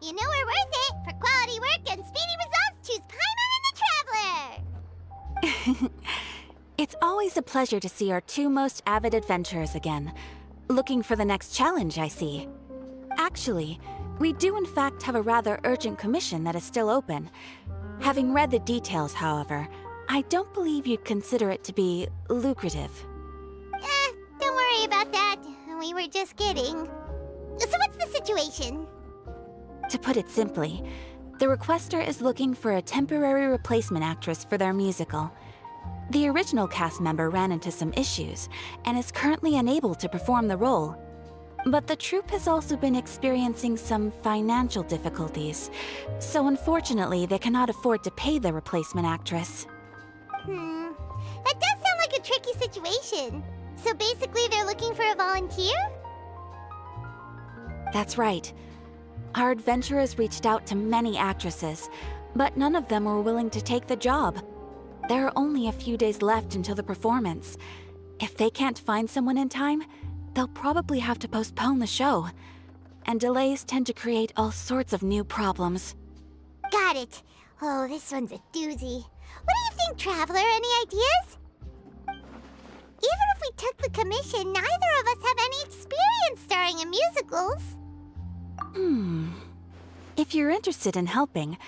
You know we're worth it. For quality work and speedy results, choose Paimon and the Traveler. It's always a pleasure to see our two most avid adventurers again. Looking for the next challenge, I see. Actually, we do in fact have a rather urgent commission that is still open. Having read the details, however, I don't believe you'd consider it to be lucrative. Don't worry about that. We were just kidding. So what's the situation? To put it simply, the requester is looking for a temporary replacement actress for their musical. The original cast member ran into some issues and is currently unable to perform the role. But the troupe has also been experiencing some financial difficulties, so unfortunately they cannot afford to pay the replacement actress. That does sound like a tricky situation. So basically they're looking for a volunteer? That's right. Our adventurers reached out to many actresses, but none of them were willing to take the job. There are only a few days left until the performance. If they can't find someone in time, they'll probably have to postpone the show. And delays tend to create all sorts of new problems. Got it. Oh, this one's a doozy. What do you think, Traveler? Any ideas? Even if we took the commission, neither of us have any experience starring in musicals. If you're interested in helping,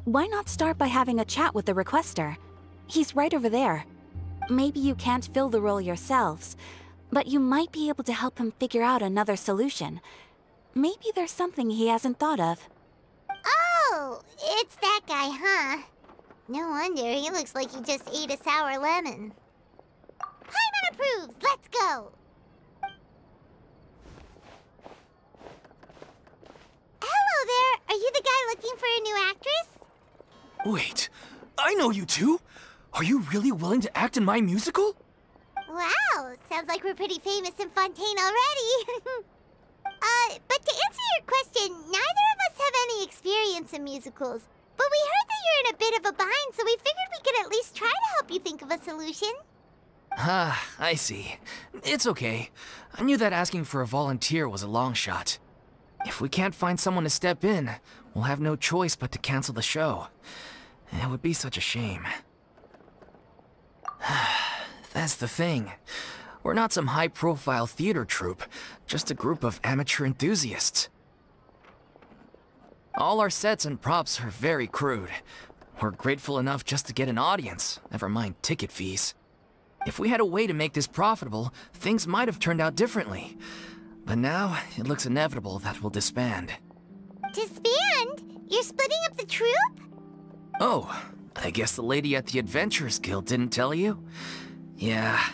why not start by having a chat with the requester? He's right over there. Maybe you can't fill the role yourselves, but you might be able to help him figure out another solution. Maybe there's something he hasn't thought of. Oh, it's that guy, huh? No wonder, he looks like he just ate a sour lemon. Paimon approves! Let's go! Hello there! Are you the guy looking for a new actress? Wait, I know you two! Are you really willing to act in my musical? Wow, sounds like we're pretty famous in Fontaine already. But to answer your question, neither of us have any experience in musicals. But we heard that you're in a bit of a bind, so we figured we could at least try to help you think of a solution. Ah, I see. It's okay. I knew that asking for a volunteer was a long shot. If we can't find someone to step in, we'll have no choice but to cancel the show. It would be such a shame. That's the thing. We're not some high-profile theater troupe, just a group of amateur enthusiasts. All our sets and props are very crude. We're grateful enough just to get an audience, never mind ticket fees. If we had a way to make this profitable, things might have turned out differently. But now, it looks inevitable that we'll disband. Disband? You're splitting up the troupe? Oh, I guess the lady at the Adventurers Guild didn't tell you? Yeah,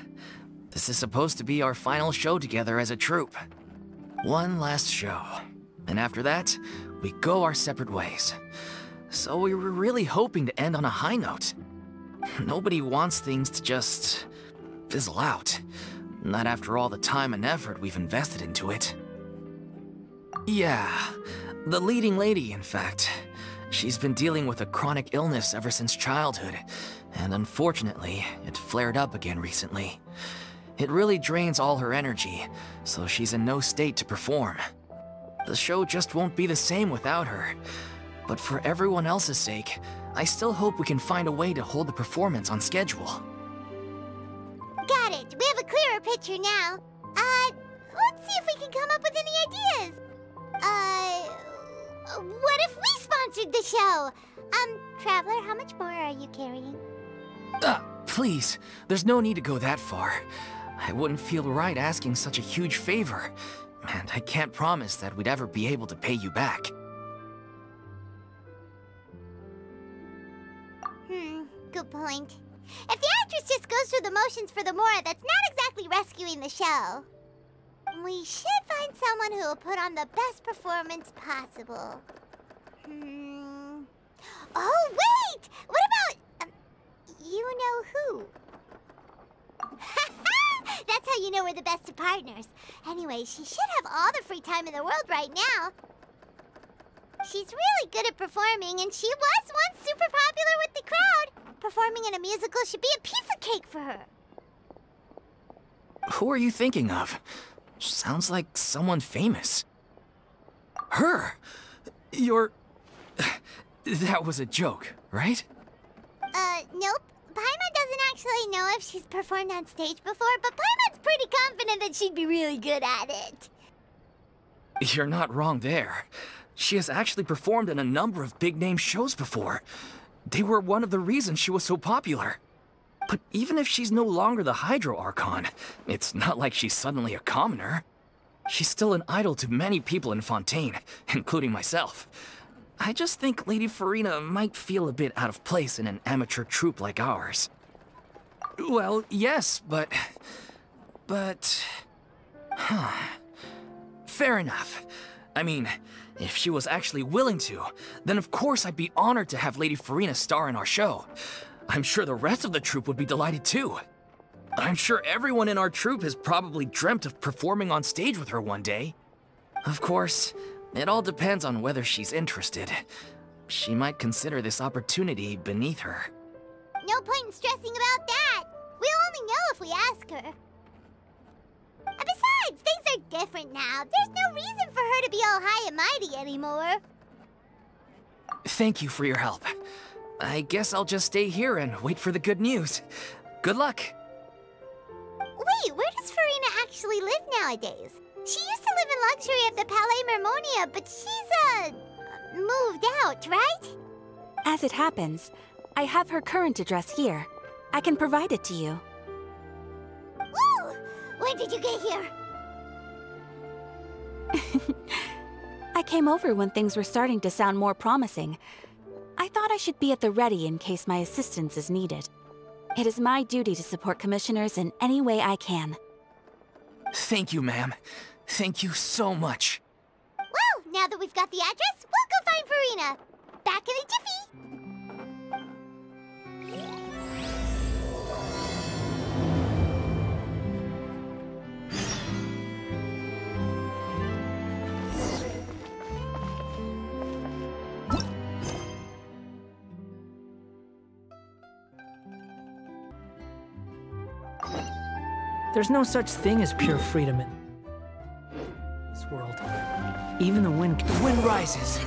this is supposed to be our final show together as a troupe. One last show. And after that, we go our separate ways. So we were really hoping to end on a high note. Nobody wants things to just fizzle out. Not after all the time and effort we've invested into it. Yeah, the leading lady, in fact. She's been dealing with a chronic illness ever since childhood, and unfortunately, it flared up again recently. It really drains all her energy, so she's in no state to perform. The show just won't be the same without her. But for everyone else's sake, I still hope we can find a way to hold the performance on schedule. Got it. We have a clearer picture now. Let's see if we can come up with any ideas. What if we sponsored the show? Traveler, how much more are you carrying? Please, there's no need to go that far. I wouldn't feel right asking such a huge favor, and I can't promise that we'd ever be able to pay you back. Good point. If the actress just goes through the motions for the Mora, that's not exactly rescuing the show. We should find someone who will put on the best performance possible. Oh, wait! What about... you know who? That's how you know we're the best of partners. Anyway, she should have all the free time in the world right now. She's really good at performing, and she was once super popular with the crowd. Performing in a musical should be a piece of cake for her. Who are you thinking of? Sounds like someone famous. Her! You're... That was a joke, right? Nope. Paimon doesn't actually know if she's performed on stage before, but Paimon's pretty confident that she'd be really good at it. You're not wrong there. She has actually performed in a number of big-name shows before. They were one of the reasons she was so popular. But even if she's no longer the Hydro Archon, it's not like she's suddenly a commoner. She's still an idol to many people in Fontaine, including myself. I just think Lady Furina might feel a bit out of place in an amateur troupe like ours. Well, yes, but... Fair enough. I mean, if she was actually willing to, then of course I'd be honored to have Lady Furina star in our show. I'm sure the rest of the troupe would be delighted too. I'm sure everyone in our troupe has probably dreamt of performing on stage with her one day. Of course, it all depends on whether she's interested. She might consider this opportunity beneath her. No point in stressing about that. We'll only know if we ask her. And besides, things are different now. There's no reason for her to be all high and mighty anymore. Thank you for your help. I guess I'll just stay here and wait for the good news. Good luck. Wait, where does Furina actually live nowadays? She used to live in luxury at the Palais Mermonia, but she's, moved out, right? As it happens, I have her current address here. I can provide it to you. Woo! When did you get here? I came over when things were starting to sound more promising. I thought I should be at the ready in case my assistance is needed. It is my duty to support commissioners in any way I can. Thank you, ma'am. Thank you so much. Well, now that we've got the address, we'll go find Furina. Back in a jiffy. There's no such thing as pure freedom in this world. Even the wind rises.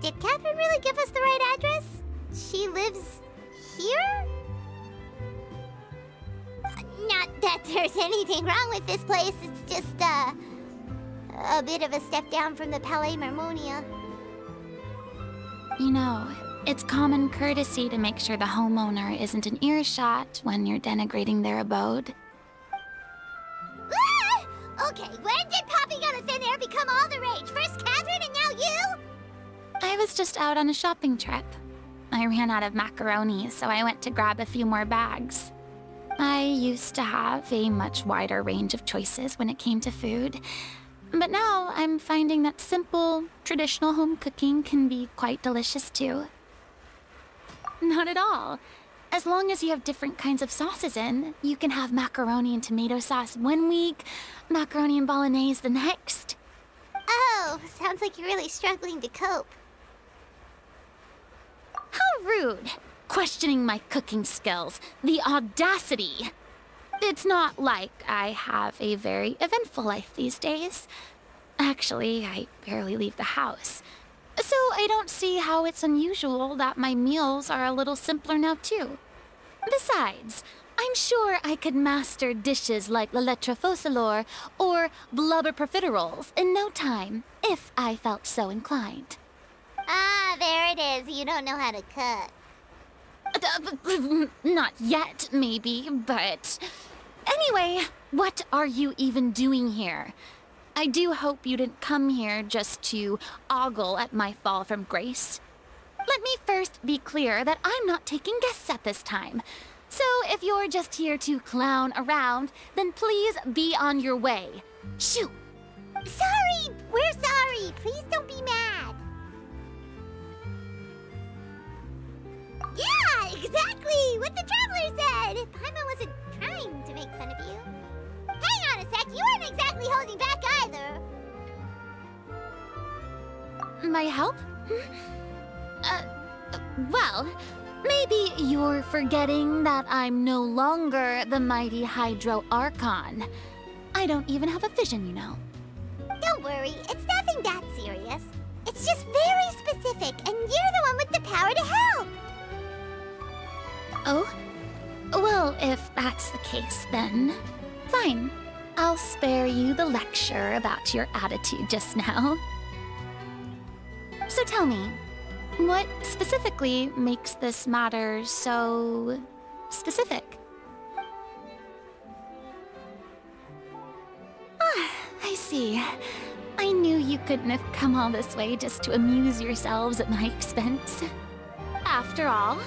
Did Catherine really give us the right address? She lives here? Not that there's anything wrong with this place, it's just, a bit of a step down from the Palais Mermonia. You know, it's common courtesy to make sure the homeowner isn't an earshot when you're denigrating their abode. Ah! Okay, when did popping out of thin air become all the rage? First Catherine and now you? I was just out on a shopping trip. I ran out of macaroni, so I went to grab a few more bags. I used to have a much wider range of choices when it came to food. But now I'm finding that simple, traditional home cooking can be quite delicious too. Not at all. As long as you have different kinds of sauces in, you can have macaroni and tomato sauce one week, macaroni and bolognese the next. Oh, sounds like you're really struggling to cope. How rude! Questioning my cooking skills. The audacity! It's not like I have a very eventful life these days. Actually, I barely leave the house. So I don't see how it's unusual that my meals are a little simpler now too. Besides, I'm sure I could master dishes like la lettre faucilor or blubber profiteroles in no time, if I felt so inclined. Ah, there it is. You don't know how to cook. Not yet, maybe, but... Anyway, what are you even doing here? I do hope you didn't come here just to ogle at my fall from grace. Let me first be clear that I'm not taking guests at this time. So if you're just here to clown around, then please be on your way. Shoo! Sorry! We're sorry! Please don't be mad! Yeah, exactly! What the Traveler said! Paimon wasn't trying to make fun of you. Hang on a sec, you weren't exactly holding back either. My help? Well, Maybe you're forgetting that I'm no longer the mighty Hydro Archon. I don't even have a vision, you know. Don't worry, it's nothing that serious. It's just very specific, and you're the one with the power to help. Oh? Well, if that's the case, then fine. I'll spare you the lecture about your attitude just now. So tell me, what specifically makes this matter so specific? Ah, I see. I knew you couldn't have come all this way just to amuse yourselves at my expense. After all,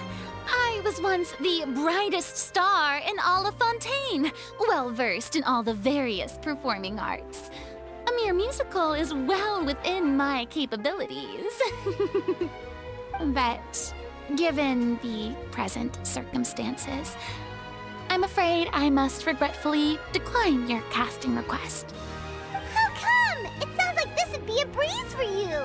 I was once the brightest star in all of Fontaine, well-versed in all the various performing arts. A mere musical is well within my capabilities. But given the present circumstances, I'm afraid I must regretfully decline your casting request. How come? It sounds like this would be a breeze for you.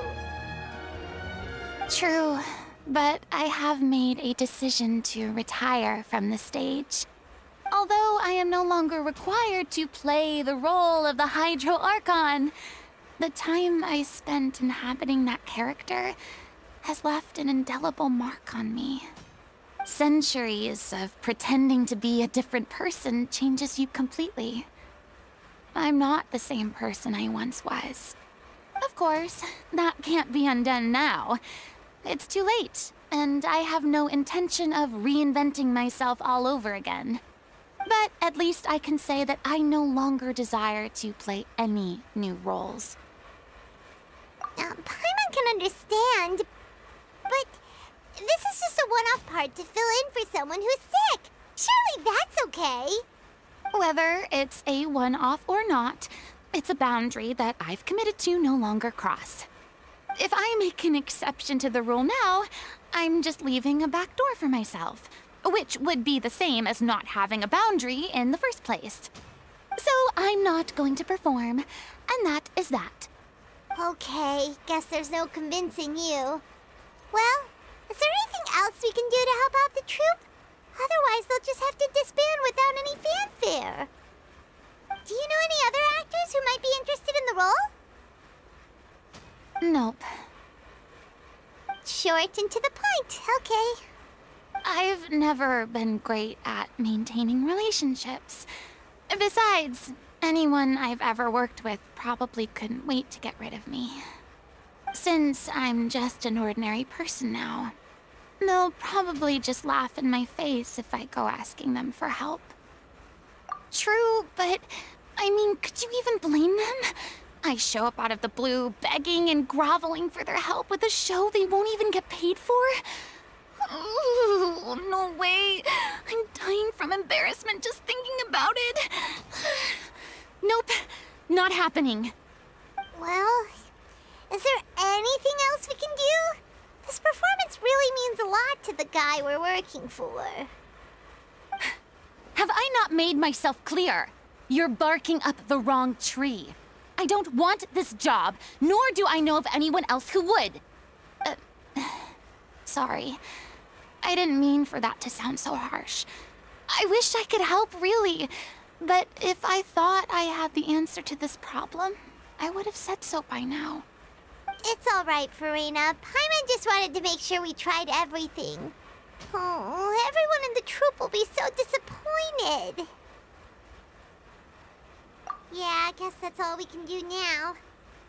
True, but I have made a decision to retire from the stage. Although I am no longer required to play the role of the Hydro Archon, the time I spent inhabiting that character has left an indelible mark on me. Centuries of pretending to be a different person changes you completely. I'm not the same person I once was. Of course, that can't be undone now. It's too late, and I have no intention of reinventing myself all over again. But at least I can say that I no longer desire to play any new roles. Paimon can understand, but this is just a one-off part to fill in for someone who's sick. Surely that's okay. Whether it's a one-off or not, it's a boundary that I've committed to no longer cross. If I make an exception to the rule now, I'm just leaving a back door for myself, which would be the same as not having a boundary in the first place. So I'm not going to perform, and that is that. Okay, guess there's no convincing you. Well, is there anything else we can do to help out the troupe? Otherwise, they'll just have to disband without any fanfare. Do you know any other actors who might be interested in the role? Nope. Short and to the point, okay. I've never been great at maintaining relationships. Besides, anyone I've ever worked with probably couldn't wait to get rid of me. Since I'm just an ordinary person now, they'll probably just laugh in my face if I go asking them for help. True, but I mean, could you even blame them? I show up out of the blue, begging and groveling for their help with a show they won't even get paid for? Oh, no way. I'm dying from embarrassment just thinking about it. Nope, not happening. Well, is there anything else we can do? This performance really means a lot to the guy we're working for. Have I not made myself clear? You're barking up the wrong tree. I don't want this job, nor do I know of anyone else who would. Sorry. I didn't mean for that to sound so harsh. I wish I could help, really. But if I thought I had the answer to this problem, I would have said so by now. It's all right, Furina. Paimon just wanted to make sure we tried everything. Oh, everyone in the troupe will be so disappointed. Yeah, I guess that's all we can do now.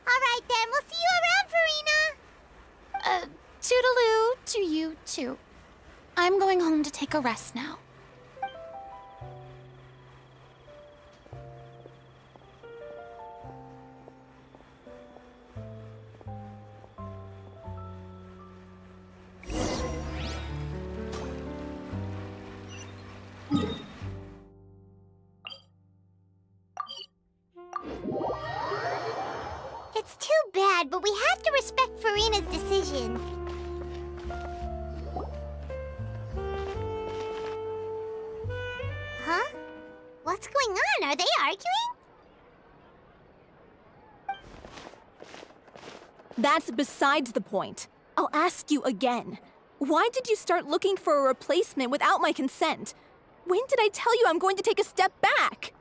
All right, then. We'll see you around, Furina. Toodaloo to you, too. I'm going home to take a rest now. It's too bad, but we have to respect Furina's decision. Huh? What's going on? Are they arguing? That's besides the point. I'll ask you again. Why did you start looking for a replacement without my consent? When did I tell you I'm going to take a step back?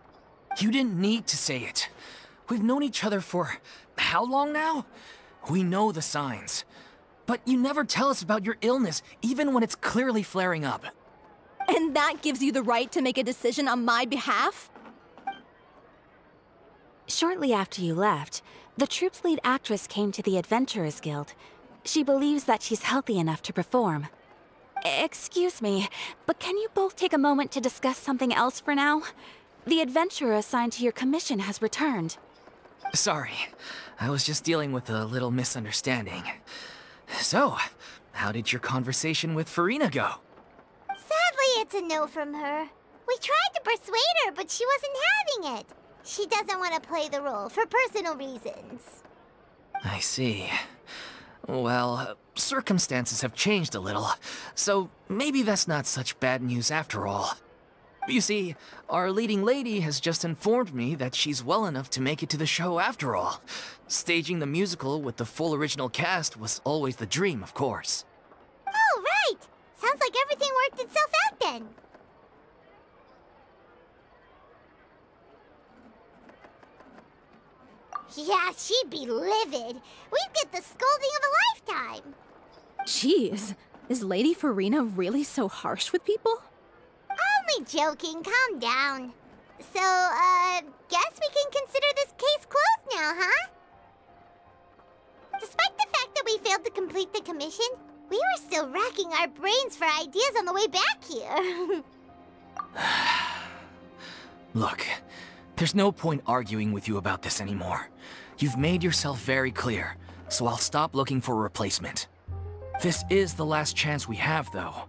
You didn't need to say it. We've known each other for how long now? We know the signs. But you never tell us about your illness, even when it's clearly flaring up. And that gives you the right to make a decision on my behalf? Shortly after you left, the troupe's lead actress came to the Adventurers Guild. She believes that she's healthy enough to perform. Excuse me, but can you both take a moment to discuss something else for now? The adventurer assigned to your commission has returned. Sorry, I was just dealing with a little misunderstanding. So, how did your conversation with Furina go? Sadly, it's a no from her. We tried to persuade her, but she wasn't having it. She doesn't want to play the role for personal reasons. I see. Well, circumstances have changed a little, so maybe that's not such bad news after all. You see, our leading lady has just informed me that she's well enough to make it to the show after all. Staging the musical with the full original cast was always the dream, of course. Oh, right! Sounds like everything worked itself out then. Yeah, she'd be livid. We'd get the scolding of a lifetime. Jeez, is Lady Furina really so harsh with people? Only joking, calm down. So, guess we can consider this case closed now, huh? Despite the fact that we failed to complete the commission, we were still racking our brains for ideas on the way back here. Look, there's no point arguing with you about this anymore. You've made yourself very clear, so I'll stop looking for a replacement. This is the last chance we have, though.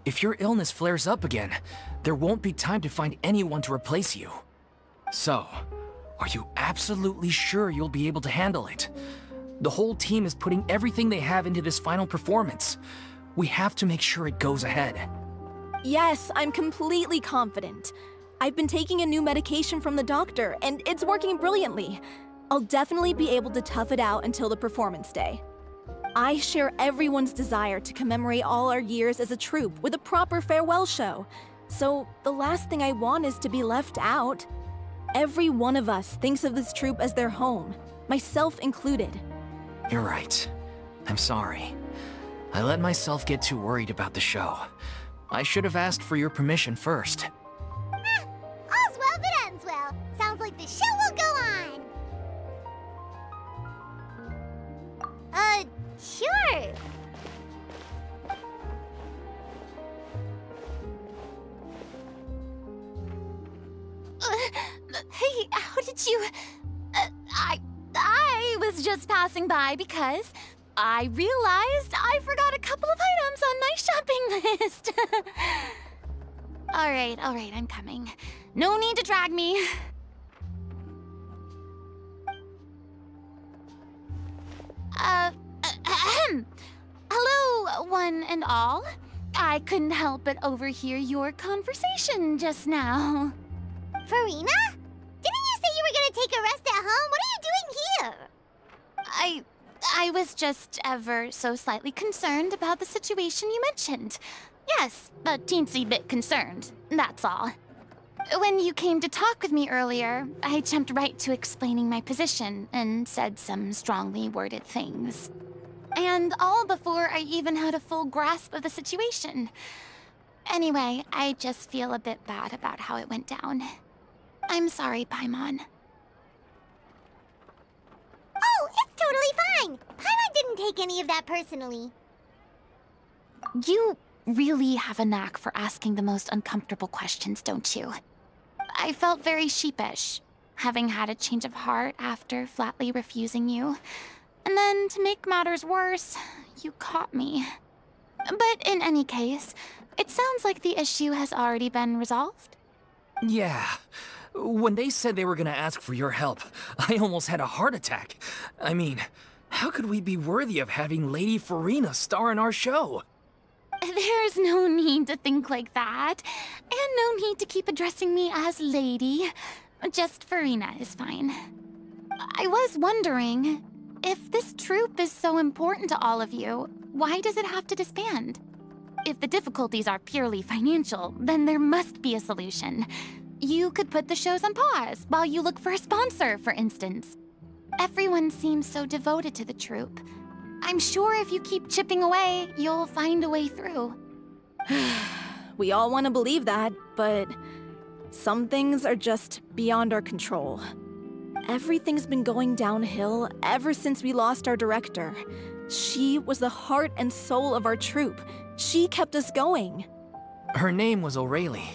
If your illness flares up again, there won't be time to find anyone to replace you. So, are you absolutely sure you'll be able to handle it? The whole team is putting everything they have into this final performance. We have to make sure it goes ahead. Yes, I'm completely confident. I've been taking a new medication from the doctor, and it's working brilliantly. I'll definitely be able to tough it out until the performance day. I share everyone's desire to commemorate all our years as a troupe with a proper farewell show. So the last thing I want is to be left out. Every one of us thinks of this troupe as their home, myself included. You're right. I'm sorry. I let myself get too worried about the show. I should have asked for your permission first. All's well that ends well. Sounds like the show will go on. Sure. Hey, how did you... I was just passing by because I realized I forgot a couple of items on my shopping list. All right, I'm coming. No need to drag me. Hello, one and all. I couldn't help but overhear your conversation just now. Furina? Didn't you say you were gonna take a rest at home? What are you doing here? I was just ever so slightly concerned about the situation you mentioned. Yes, a teensy bit concerned, that's all. When you came to talk with me earlier, I jumped right to explaining my position and said some strongly worded things. And all before I even had a full grasp of the situation. Anyway, I just feel a bit bad about how it went down. I'm sorry, Paimon. Oh, it's totally fine. Paimon didn't take any of that personally. You really have a knack for asking the most uncomfortable questions, don't you? I felt very sheepish, having had a change of heart after flatly refusing you. And then, to make matters worse, you caught me. But in any case, it sounds like the issue has already been resolved. Yeah. When they said they were gonna ask for your help, I almost had a heart attack. I mean, how could we be worthy of having Lady Furina star in our show? There's no need to think like that. And no need to keep addressing me as Lady. Just Furina is fine. I was wondering, If this troupe is so important to all of you, why does it have to disband? If the difficulties are purely financial, then there must be a solution. You could put the shows on pause while you look for a sponsor, for instance. Everyone seems so devoted to the troupe. I'm sure if you keep chipping away, you'll find a way through. We all want to believe that, but some things are just beyond our control. Everything's been going downhill ever since we lost our director. She was the heart and soul of our troupe. She kept us going. Her name was O'Reilly,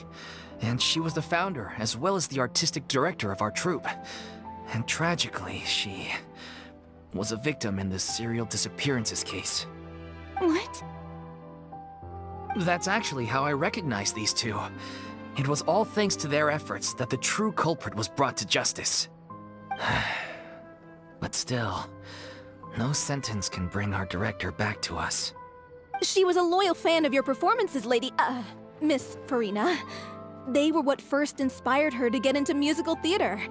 and she was the founder as well as the artistic director of our troupe. And tragically, she was a victim in the serial disappearances case. What? That's actually how I recognized these two. It was all thanks to their efforts that the true culprit was brought to justice. But still, no sentence can bring our director back to us. She was a loyal fan of your performances, Miss Furina. They were what first inspired her to get into musical theater.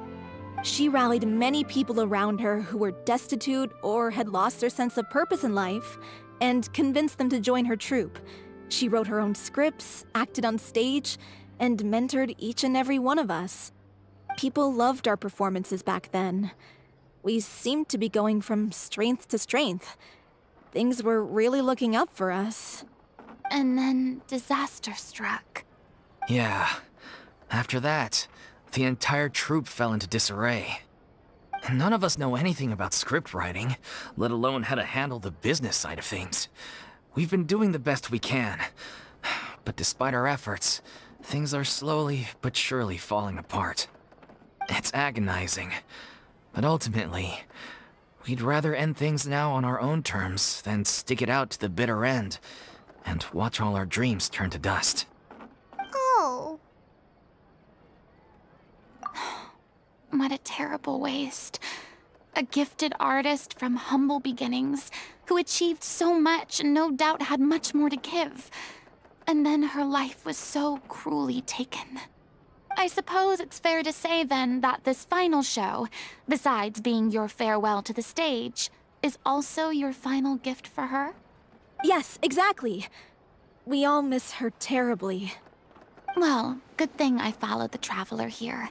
She rallied many people around her who were destitute or had lost their sense of purpose in life, and convinced them to join her troupe. She wrote her own scripts, acted on stage, and mentored each and every one of us. People loved our performances back then. We seemed to be going from strength to strength. Things were really looking up for us. And then disaster struck. Yeah. After that, the entire troupe fell into disarray. None of us know anything about script writing, let alone how to handle the business side of things. We've been doing the best we can. But despite our efforts, things are slowly but surely falling apart. It's agonizing. But ultimately, we'd rather end things now on our own terms than stick it out to the bitter end and watch all our dreams turn to dust. Oh. What a terrible waste. A gifted artist from humble beginnings who achieved so much and no doubt had much more to give. And then her life was so cruelly taken. I suppose it's fair to say then that this final show, besides being your farewell to the stage, is also your final gift for her? Yes, exactly. We all miss her terribly. Well, good thing I followed the Traveler here.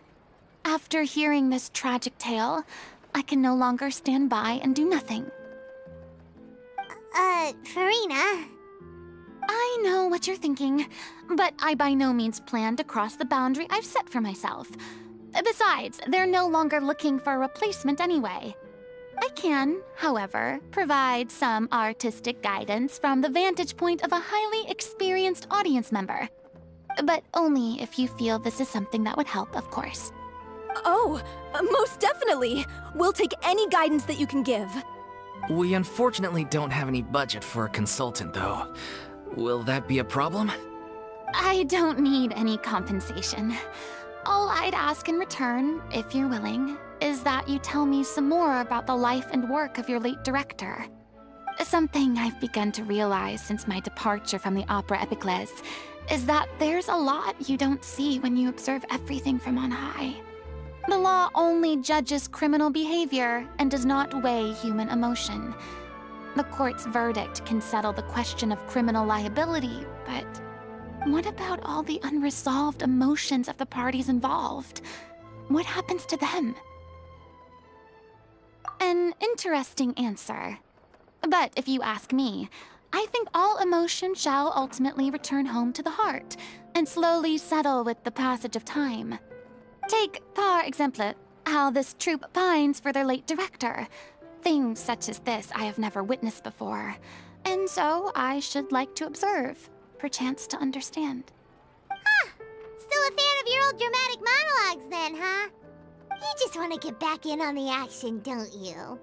After hearing this tragic tale, I can no longer stand by and do nothing. Furina. I know what you're thinking, but I by no means plan to cross the boundary I've set for myself. Besides, they're no longer looking for a replacement anyway. I can, however, provide some artistic guidance from the vantage point of a highly experienced audience member. But only if you feel this is something that would help, of course. Oh, most definitely! We'll take any guidance that you can give. We unfortunately don't have any budget for a consultant, though. Will that be a problem? I don't need any compensation. All I'd ask in return, if you're willing, is that you tell me some more about the life and work of your late director. Something I've begun to realize since my departure from the Opera Epiclese is that there's a lot you don't see when you observe everything from on high. The law only judges criminal behavior and does not weigh human emotion. The court's verdict can settle the question of criminal liability, but what about all the unresolved emotions of the parties involved? What happens to them? An interesting answer. But if you ask me, I think all emotion shall ultimately return home to the heart and slowly settle with the passage of time. Take, par exemple, how this troupe pines for their late director. Things such as this I have never witnessed before, and so I should like to observe, perchance to understand. Huh. Still a fan of your old dramatic monologues then, huh? You just want to get back in on the action, don't you?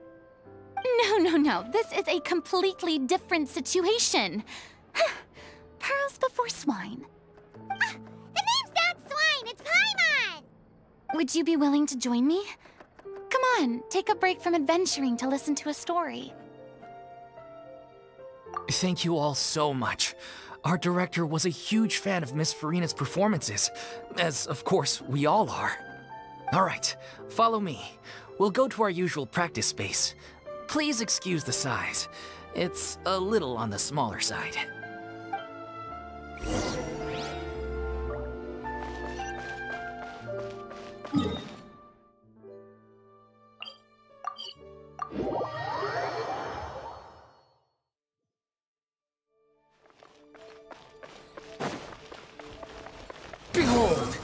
No. This is a completely different situation. Pearls before swine. Ah, the name's not Swine, it's Paimon! Would you be willing to join me? Come on, take a break from adventuring to listen to a story. Thank you all so much. Our director was a huge fan of Miss Furina's performances, as of course we all are. All right, follow me. We'll go to our usual practice space. Please excuse the size. It's a little on the smaller side. Behold!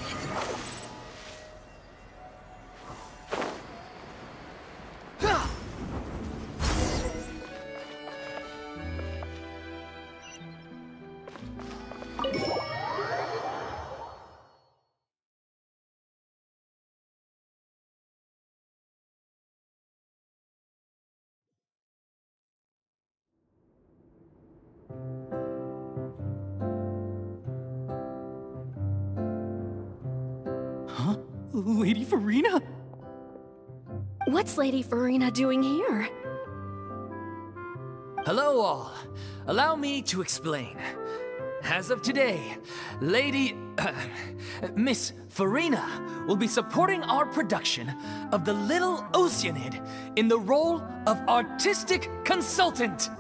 Huh? Lady Furina? What's Lady Furina doing here? Hello all. Allow me to explain. As of today, Miss Furina will be supporting our production of The Little Oceanid in the role of artistic consultant.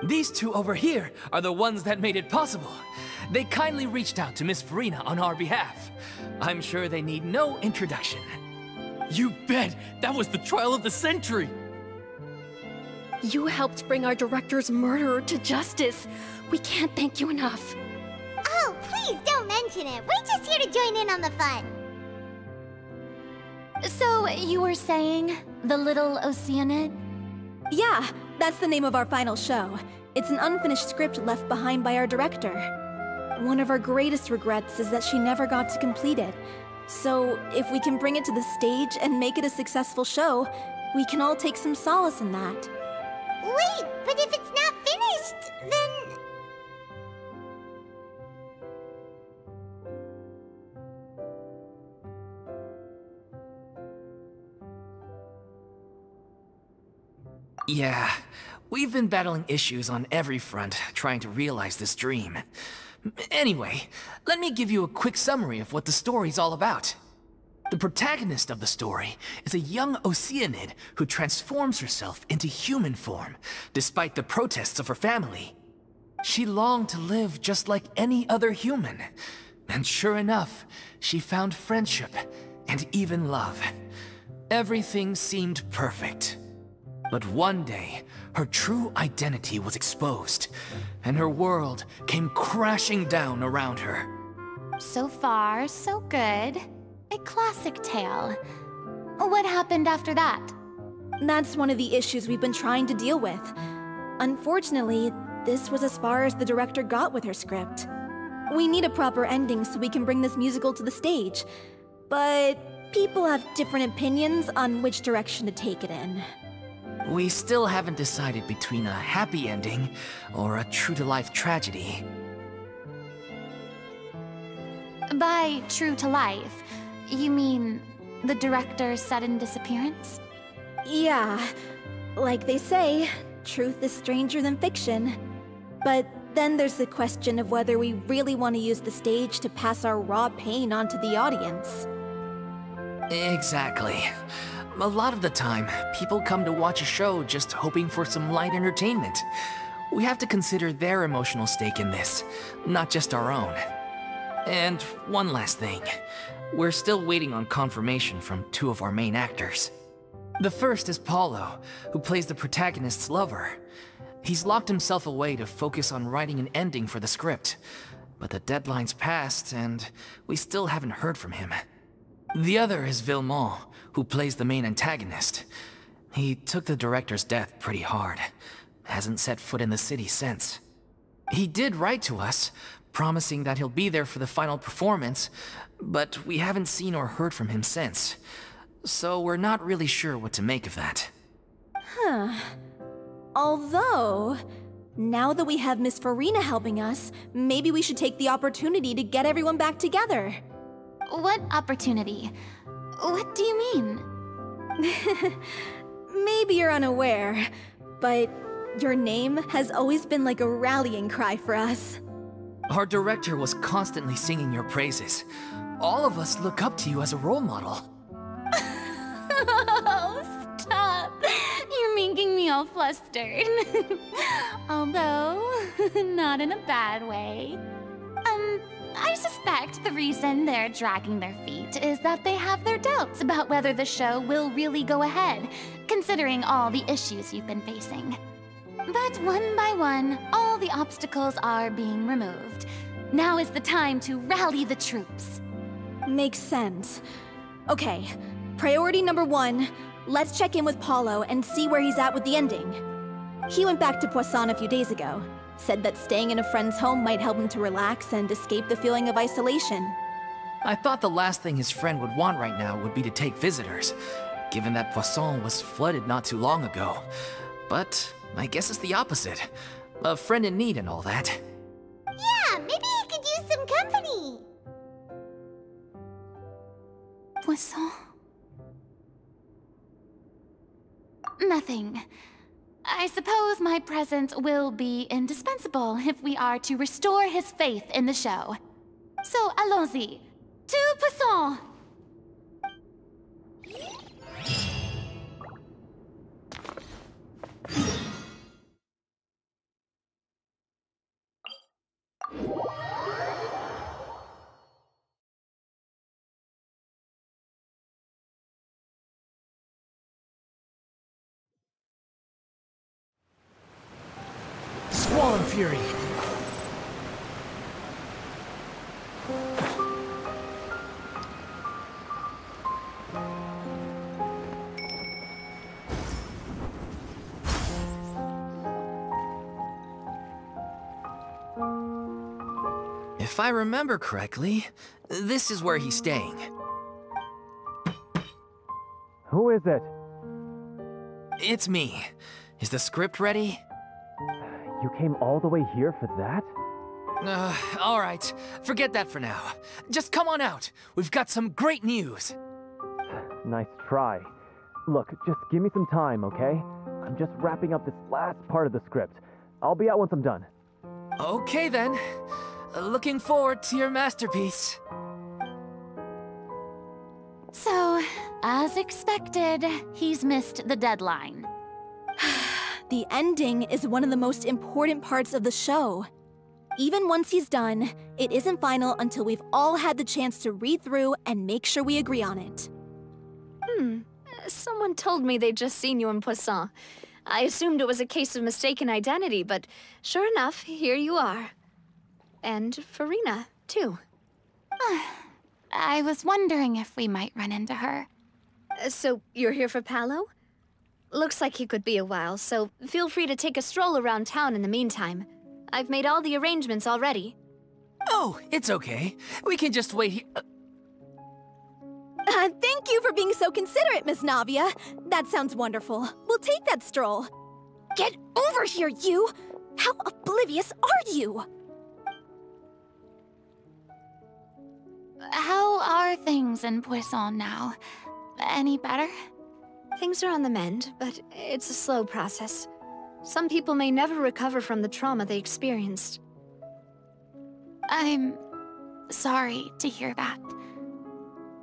These two over here are the ones that made it possible. They kindly reached out to Miss Furina on our behalf. I'm sure they need no introduction. You bet! That was the trial of the century! You helped bring our director's murderer to justice. We can't thank you enough. Oh, please don't mention it. We're just here to join in on the fun. So, you were saying The Little Oceanid? Yeah, that's the name of our final show. It's an unfinished script left behind by our director. One of our greatest regrets is that she never got to complete it. So, if we can bring it to the stage and make it a successful show, we can all take some solace in that. Wait, but if it's not finished, then... Yeah, we've been battling issues on every front trying to realize this dream. Anyway, let me give you a quick summary of what the story's all about. The protagonist of the story is a young Oceanid who transforms herself into human form, despite the protests of her family. She longed to live just like any other human. And sure enough, she found friendship and even love. Everything seemed perfect. But one day, her true identity was exposed, and her world came crashing down around her. So far, so good. A classic tale. What happened after that? That's one of the issues we've been trying to deal with. Unfortunately, this was as far as the director got with her script. We need a proper ending so we can bring this musical to the stage. But people have different opinions on which direction to take it in. We still haven't decided between a happy ending or a true-to-life tragedy. By true to life, you mean the director's sudden disappearance? Yeah, like they say, truth is stranger than fiction. But then there's the question of whether we really want to use the stage to pass our raw pain onto the audience. Exactly. A lot of the time, people come to watch a show just hoping for some light entertainment. We have to consider their emotional stake in this, not just our own. And one last thing. We're still waiting on confirmation from two of our main actors. The first is Paulo, who plays the protagonist's lover. He's locked himself away to focus on writing an ending for the script. But the deadline's passed, and we still haven't heard from him. The other is Villemont, who plays the main antagonist. He took the director's death pretty hard. Hasn't set foot in the city since. He did write to us, promising that he'll be there for the final performance, but we haven't seen or heard from him since. So we're not really sure what to make of that. Huh. Although, now that we have Miss Furina helping us, maybe we should take the opportunity to get everyone back together. What opportunity? What do you mean? Maybe you're unaware, but your name has always been like a rallying cry for us. Our director was constantly singing your praises. All of us look up to you as a role model. Oh, stop! You're making me all all flustered. Although, not in a bad way. I suspect the reason they're dragging their feet is that they have their doubts about whether the show will really go ahead, considering all the issues you've been facing. But one by one, all the obstacles are being removed. Now is the time to rally the troops. Makes sense. Okay, priority number 1, let's check in with Paulo and see where he's at with the ending. He went back to Poisson a few days ago. Said that staying in a friend's home might help him to relax and escape the feeling of isolation. I thought the last thing his friend would want right now would be to take visitors, given that Poisson was flooded not too long ago. But I guess it's the opposite. A friend in need and all that. Yeah, maybe he could use some company. Poisson? Nothing. I suppose my presence will be indispensable if we are to restore his faith in the show. So, allons-y. To Poisson! Squall and Fury. If I remember correctly, this is where he's staying. Who is it? It's me. Is the script ready? You came all the way here for that? All right. Forget that for now. Just come on out. We've got some great news. Nice try. Look, just give me some time, okay? I'm just wrapping up this last part of the script. I'll be out once I'm done. Okay, then. Looking forward to your masterpiece. So, as expected, he's missed the deadline. The ending is one of the most important parts of the show. Even once he's done, it isn't final until we've all had the chance to read through and make sure we agree on it. Someone told me they'd just seen you in Poisson. I assumed it was a case of mistaken identity, but sure enough, here you are. And Furina, too. I was wondering if we might run into her. So, you're here for Paolo? Looks like he could be a while, so feel free to take a stroll around town in the meantime. I've made all the arrangements already. Oh, it's okay. We can just wait here. Thank you for being so considerate, Miss Navia. That sounds wonderful. We'll take that stroll. Get over here, you! How oblivious are you? How are things in Poisson now? Any better? Things are on the mend, but it's a slow process. Some people may never recover from the trauma they experienced. I'm sorry to hear that.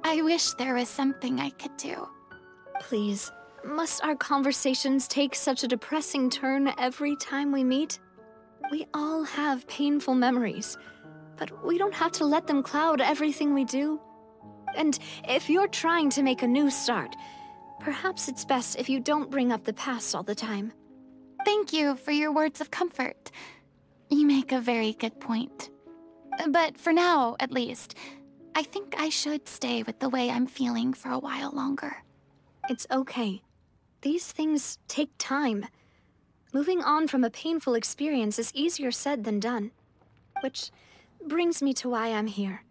I wish there was something I could do. Please, must our conversations take such a depressing turn every time we meet? We all have painful memories, but we don't have to let them cloud everything we do. And if you're trying to make a new start, perhaps it's best if you don't bring up the past all the time. Thank you for your words of comfort. You make a very good point. But for now, at least, I think I should stay with the way I'm feeling for a while longer. It's okay. These things take time. Moving on from a painful experience is easier said than done. Which brings me to why I'm here.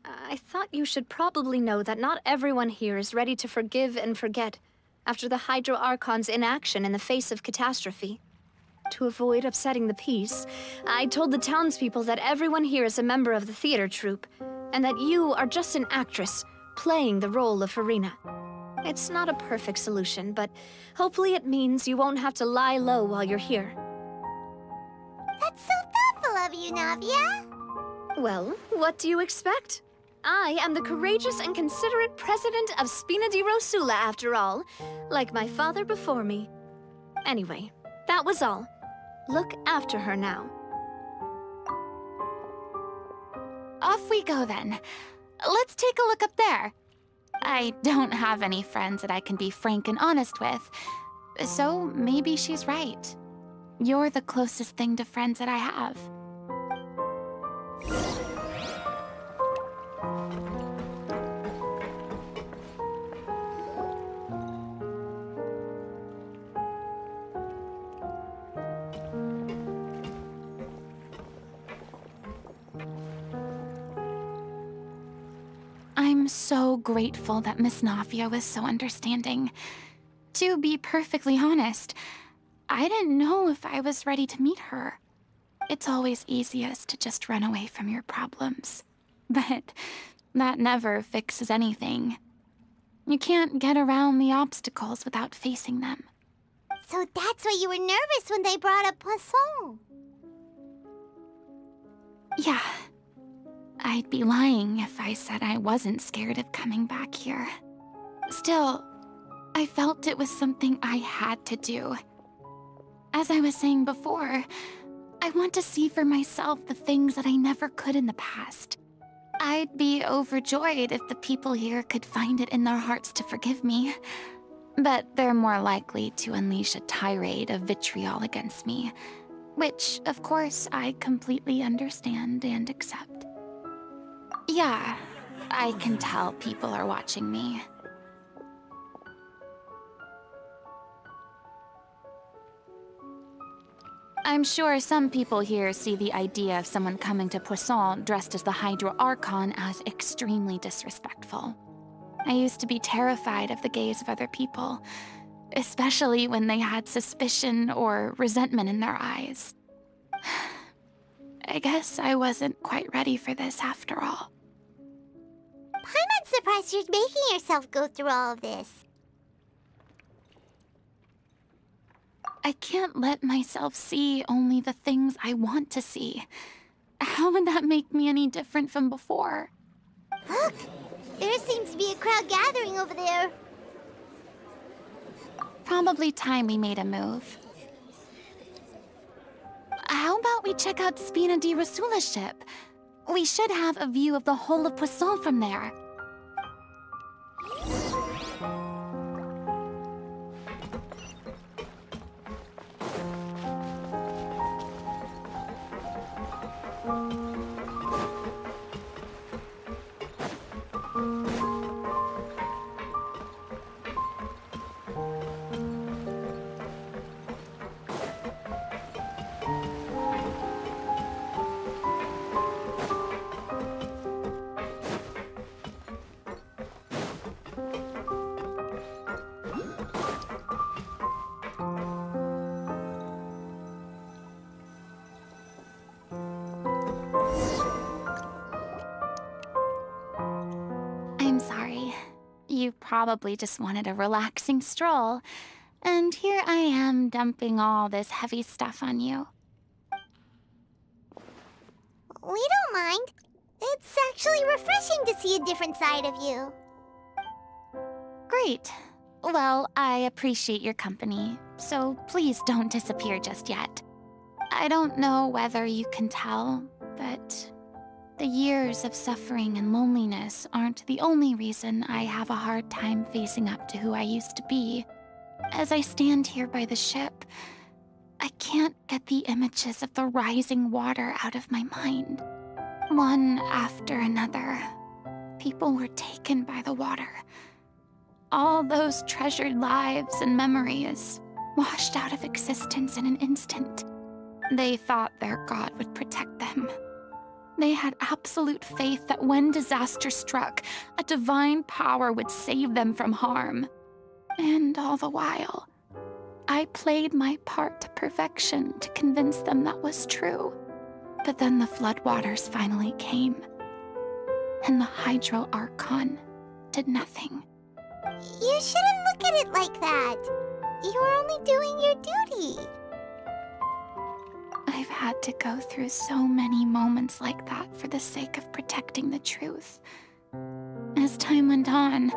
I thought you should probably know that not everyone here is ready to forgive and forget after the Hydro Archon's inaction in the face of catastrophe. To avoid upsetting the peace, I told the townspeople that everyone here is a member of the theater troupe, and that you are just an actress playing the role of Furina. It's not a perfect solution, but hopefully it means you won't have to lie low while you're here. That's so thoughtful of you, Navia. Well, what do you expect? I am the courageous and considerate president of Spina di Rosula, after all, like my father before me. Anyway, that was all. Look after her now. Off we go then. Let's take a look up there. I don't have any friends that I can be frank and honest with, so maybe she's right. You're the closest thing to friends that I have. I'm so grateful that Miss Navia was so understanding. To be perfectly honest, I didn't know if I was ready to meet her. It's always easiest to just run away from your problems. But that never fixes anything. You can't get around the obstacles without facing them. So that's why you were nervous when they brought up Poisson. Yeah. I'd be lying if I said I wasn't scared of coming back here. Still, I felt it was something I had to do. As I was saying before, I want to see for myself the things that I never could in the past. I'd be overjoyed if the people here could find it in their hearts to forgive me. But they're more likely to unleash a tirade of vitriol against me, which, of course, I completely understand and accept. Yeah, I can tell people are watching me. I'm sure some people here see the idea of someone coming to Poisson dressed as the Hydro Archon as extremely disrespectful. I used to be terrified of the gaze of other people, especially when they had suspicion or resentment in their eyes. I guess I wasn't quite ready for this after all. I'm surprised you're making yourself go through all of this. I can't let myself see only the things I want to see. How would that make me any different from before? Look! There seems to be a crowd gathering over there. Probably time we made a move. How about we check out Spina di Rasula's ship? We should have a view of the whole of Poisson from there. I'm sorry. You probably just wanted a relaxing stroll, and here I am dumping all this heavy stuff on you. We don't mind. It's actually refreshing to see a different side of you. Great. Well, I appreciate your company, so please don't disappear just yet. I don't know whether you can tell, but the years of suffering and loneliness aren't the only reason I have a hard time facing up to who I used to be. As I stand here by the ship, I can't get the images of the rising water out of my mind. One after another, people were taken by the water. All those treasured lives and memories washed out of existence in an instant. They thought their god would protect them. They had absolute faith that when disaster struck, a divine power would save them from harm. And all the while, I played my part to perfection to convince them that was true. But then the floodwaters finally came, and the Hydro Archon did nothing. You shouldn't look at it like that. You were only doing your duty. I've had to go through so many moments like that for the sake of protecting the truth. As time went on,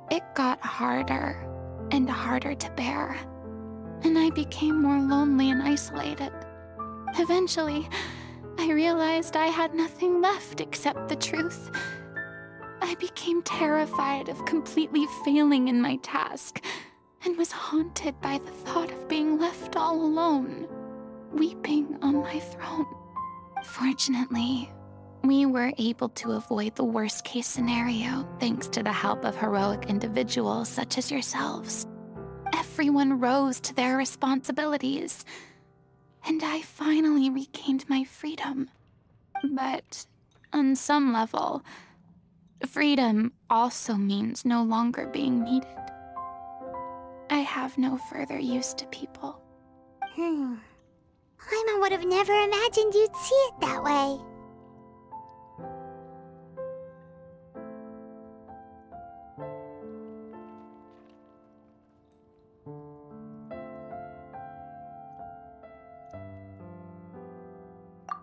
it got harder and harder to bear. and I became more lonely and isolated. Eventually, I realized I had nothing left except the truth. I became terrified of completely failing in my task, and was haunted by the thought of being left all alone, weeping on my throne. Fortunately, we were able to avoid the worst-case scenario thanks to the help of heroic individuals such as yourselves. Everyone rose to their responsibilities, and I finally regained my freedom. But on some level, freedom also means no longer being needed. I have no further use to people. Paimon would have never imagined you'd see it that way.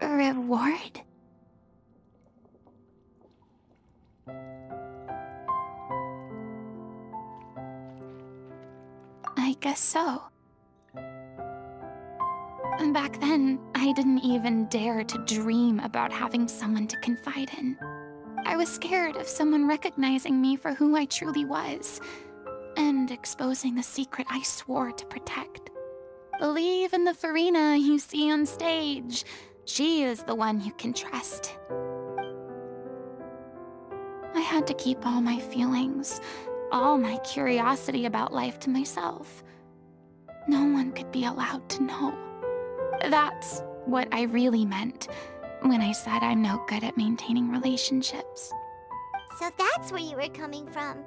Reward? I guess so. And back then, I didn't even dare to dream about having someone to confide in. I was scared of someone recognizing me for who I truly was, and exposing the secret I swore to protect. Believe in the Furina you see on stage. She is the one you can trust. I had to keep all my feelings, all my curiosity about life to myself. No one could be allowed to know. That's what I really meant when I said I'm no good at maintaining relationships. So that's where you were coming from.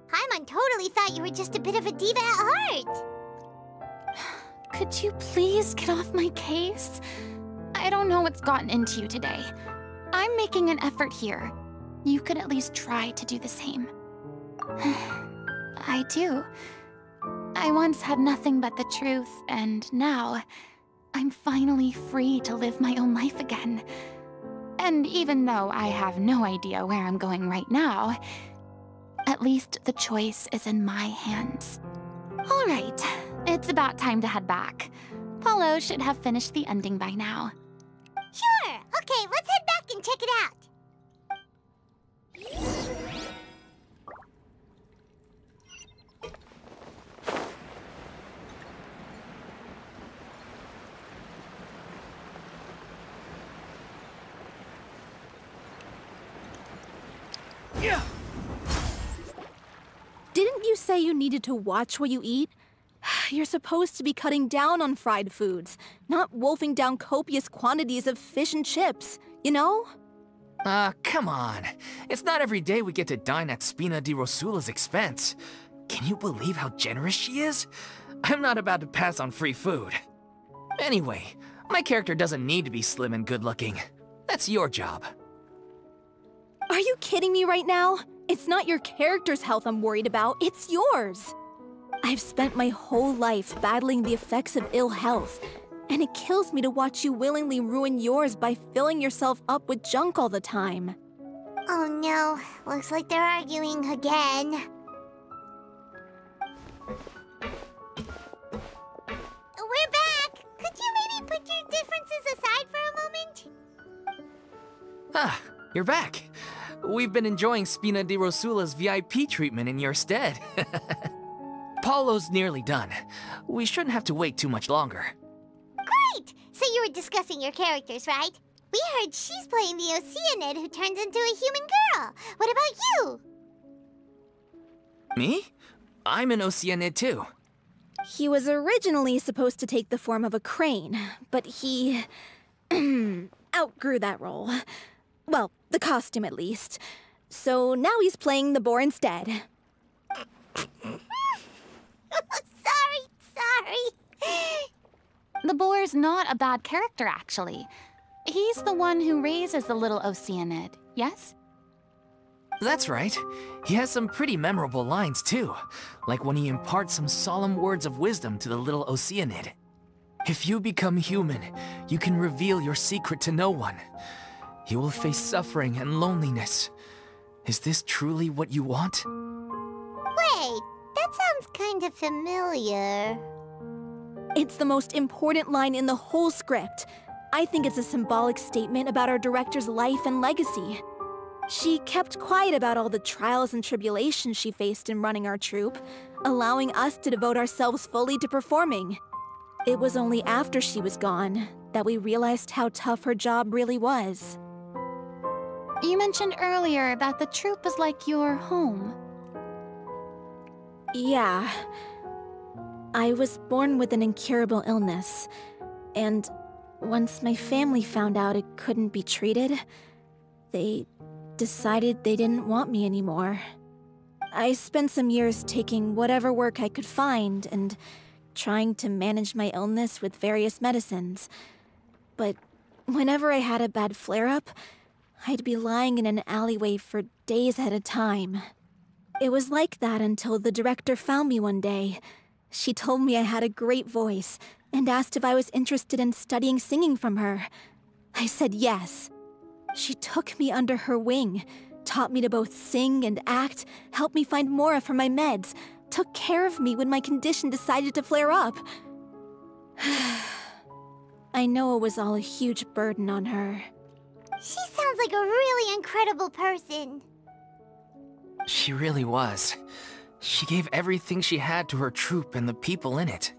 Paimon totally thought you were just a bit of a diva at heart. Could you please get off my case? I don't know what's gotten into you today. I'm making an effort here. You could at least try to do the same. I do. I once had nothing but the truth, and now I'm finally free to live my own life again. And even though I have no idea where I'm going right now, at least the choice is in my hands. All right, it's about time to head back. Paulo should have finished the ending by now. Sure! Okay, let's head back and check it out. Didn't you say you needed to watch what you eat? You're supposed to be cutting down on fried foods, not wolfing down copious quantities of fish and chips, you know? Come on. It's not every day we get to dine at Spina di Rosula's expense. Can you believe how generous she is? I'm not about to pass on free food. Anyway, my character doesn't need to be slim and good-looking. That's your job. Are you kidding me right now? It's not your character's health I'm worried about, it's yours. I've spent my whole life battling the effects of ill health, and it kills me to watch you willingly ruin yours by filling yourself up with junk all the time. Oh no, looks like they're arguing again. We're back! Could you maybe put your differences aside for a moment? Ah, you're back. We've been enjoying Spina di Rosula's VIP treatment in your stead. Paulo's nearly done. We shouldn't have to wait too much longer. Great! So you were discussing your characters, right? We heard she's playing the Oceanid who turns into a human girl. What about you? Me? I'm an Oceanid too. He was originally supposed to take the form of a crane, but he outgrew that role. Well, the costume at least. So now he's playing the boar instead. Sorry. The boar's not a bad character, actually. He's the one who raises the little Oceanid, yes? That's right. He has some pretty memorable lines too, like when he imparts some solemn words of wisdom to the little Oceanid. If you become human, you can reveal your secret to no one. You will face suffering and loneliness. Is this truly what you want? Wait, that sounds kind of familiar. It's the most important line in the whole script. I think it's a symbolic statement about our director's life and legacy. She kept quiet about all the trials and tribulations she faced in running our troupe, allowing us to devote ourselves fully to performing. It was only after she was gone that we realized how tough her job really was. You mentioned earlier that the troupe was like your home. Yeah. I was born with an incurable illness, and once my family found out it couldn't be treated, they decided they didn't want me anymore. I spent some years taking whatever work I could find and trying to manage my illness with various medicines. But whenever I had a bad flare-up, I'd be lying in an alleyway for days at a time. It was like that until the director found me one day. She told me I had a great voice and asked if I was interested in studying singing from her. I said yes. She took me under her wing, taught me to both sing and act, helped me find Mora for my meds, took care of me when my condition decided to flare up. I know it was all a huge burden on her. She sounds like a really incredible person. She really was. She gave everything she had to her troupe and the people in it.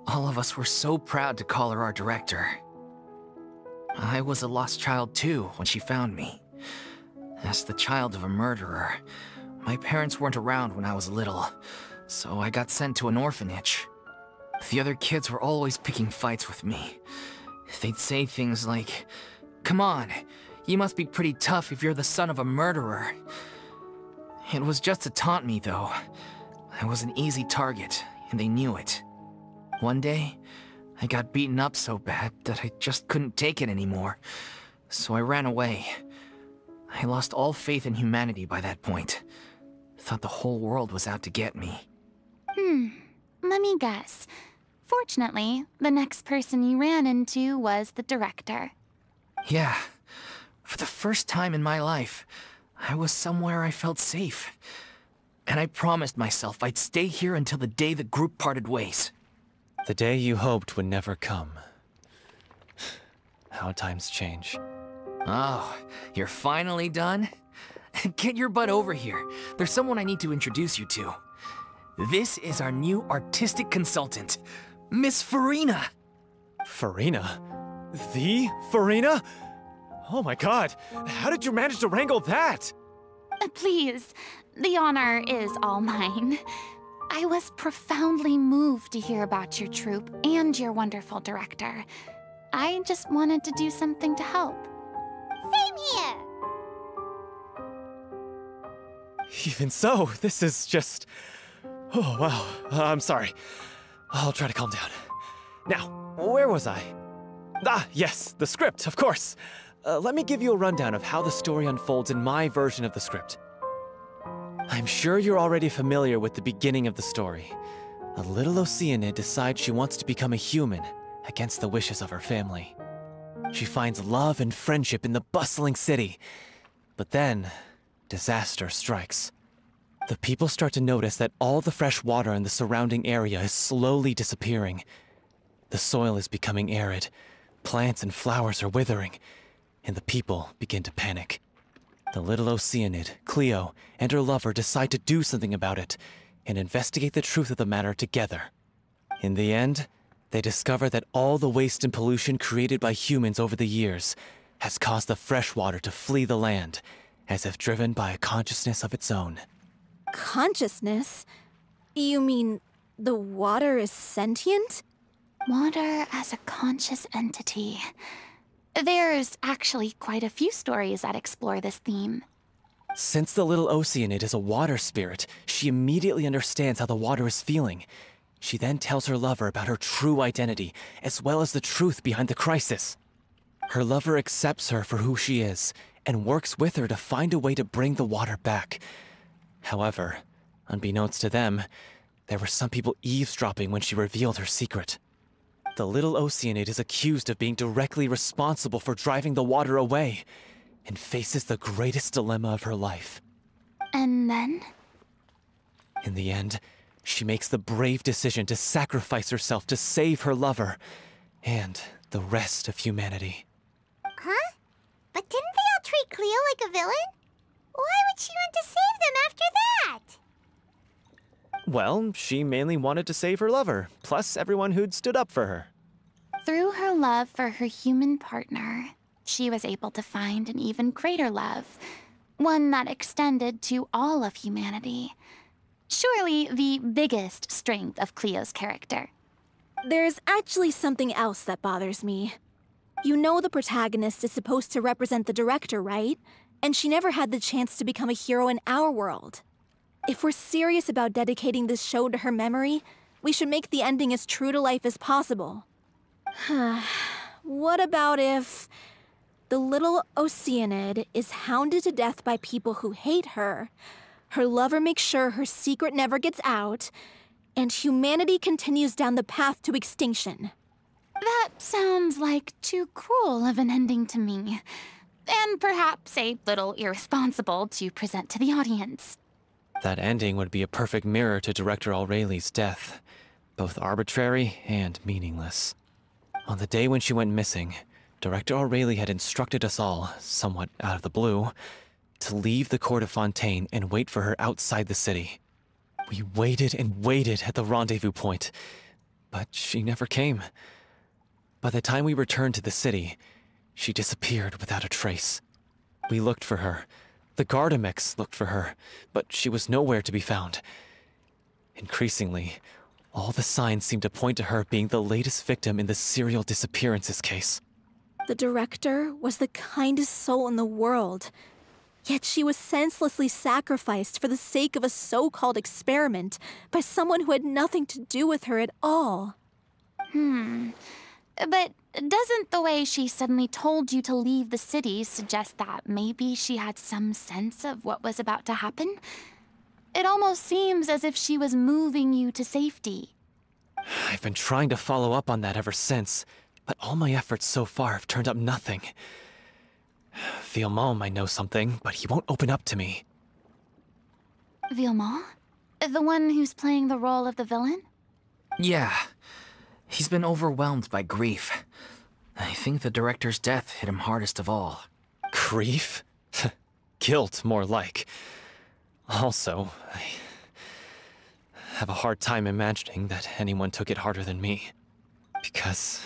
All of us were so proud to call her our director. I was a lost child too when she found me. As the child of a murderer, my parents weren't around when I was little, so I got sent to an orphanage. The other kids were always picking fights with me. They'd say things like, "Come on, you must be pretty tough if you're the son of a murderer." It was just to taunt me, though. I was an easy target, and they knew it. One day, I got beaten up so bad that I just couldn't take it anymore, so I ran away. I lost all faith in humanity by that point. Thought the whole world was out to get me. Let me guess. Fortunately, the next person you ran into was the director. Yeah. For the first time in my life, I was somewhere I felt safe. And I promised myself I'd stay here until the day the group parted ways. The day you hoped would never come. How times change. Oh, you're finally done? Get your butt over here. There's someone I need to introduce you to. This is our new artistic consultant, Miss Furina. Furina? The Furina? Oh my god, how did you manage to wrangle that? Please, the honor is all mine. I was profoundly moved to hear about your troupe and your wonderful director. I just wanted to do something to help. Same here. Even so, this is just... Oh, wow. I'm sorry. I'll try to calm down. Now, where was I? Ah, yes, the script, of course. Let me give you a rundown of how the story unfolds in my version of the script. I'm sure you're already familiar with the beginning of the story. A little Oceanid decides she wants to become a human, against the wishes of her family. She finds love and friendship in the bustling city. But then, disaster strikes. The people start to notice that all the fresh water in the surrounding area is slowly disappearing. The soil is becoming arid, plants and flowers are withering, and the people begin to panic. The little Oceanid, Cleo, and her lover decide to do something about it, and investigate the truth of the matter together. In the end, they discover that all the waste and pollution created by humans over the years has caused the fresh water to flee the land, as if driven by a consciousness of its own. Consciousness? You mean the water is sentient? Water as a conscious entity. There's actually quite a few stories that explore this theme. Since the little Oceanid is a water spirit, she immediately understands how the water is feeling. She then tells her lover about her true identity, as well as the truth behind the crisis. Her lover accepts her for who she is, and works with her to find a way to bring the water back. However, unbeknownst to them, there were some people eavesdropping when she revealed her secret. The little Oceanid is accused of being directly responsible for driving the water away, and faces the greatest dilemma of her life. And then? In the end, she makes the brave decision to sacrifice herself to save her lover and the rest of humanity. Huh? But didn't they all treat Cleo like a villain? Why would she want to save them after that? Well, she mainly wanted to save her lover, plus everyone who'd stood up for her. Through her love for her human partner, she was able to find an even greater love, one that extended to all of humanity. Surely the biggest strength of Cleo's character. There's actually something else that bothers me. You know the protagonist is supposed to represent the director, right? And she never had the chance to become a hero in our world. If we're serious about dedicating this show to her memory, we should make the ending as true to life as possible. What about if the little Oceanid is hounded to death by people who hate her, her lover makes sure her secret never gets out, and humanity continues down the path to extinction? That sounds like too cruel of an ending to me, and perhaps a little irresponsible to present to the audience. That ending would be a perfect mirror to Director Aureli's death, both arbitrary and meaningless. On the day when she went missing, Director Aureli had instructed us all, somewhat out of the blue, to leave the court of Fontaine and wait for her outside the city. We waited and waited at the rendezvous point, but she never came. By the time we returned to the city, she disappeared without a trace. We looked for her. The Gardamex looked for her, but she was nowhere to be found. Increasingly, all the signs seemed to point to her being the latest victim in the serial disappearances case. The director was the kindest soul in the world, yet she was senselessly sacrificed for the sake of a so-called experiment by someone who had nothing to do with her at all. But doesn't the way she suddenly told you to leave the city suggest that maybe she had some sense of what was about to happen? It almost seems as if she was moving you to safety. I've been trying to follow up on that ever since, but all my efforts so far have turned up nothing. Villemont might know something, but he won't open up to me. Villemont? The one who's playing the role of the villain? Yeah. He's been overwhelmed by grief. I think the director's death hit him hardest of all. Grief? Guilt, more like. Also, I have a hard time imagining that anyone took it harder than me. Because,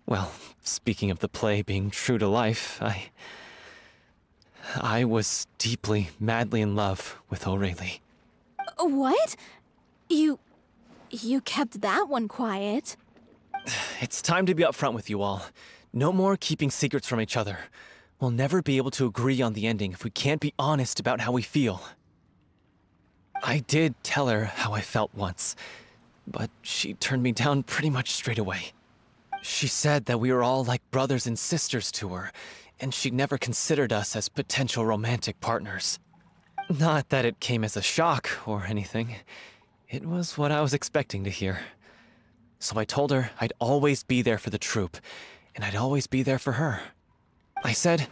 well, speaking of the play being true to life, I was deeply, madly in love with Aureli. What? You kept that one quiet. It's time to be upfront with you all. No more keeping secrets from each other. We'll never be able to agree on the ending if we can't be honest about how we feel. I did tell her how I felt once, but she turned me down pretty much straight away. She said that we were all like brothers and sisters to her, and she'd never considered us as potential romantic partners. Not that it came as a shock or anything. It was what I was expecting to hear. So I told her I'd always be there for the troupe, and I'd always be there for her. I said,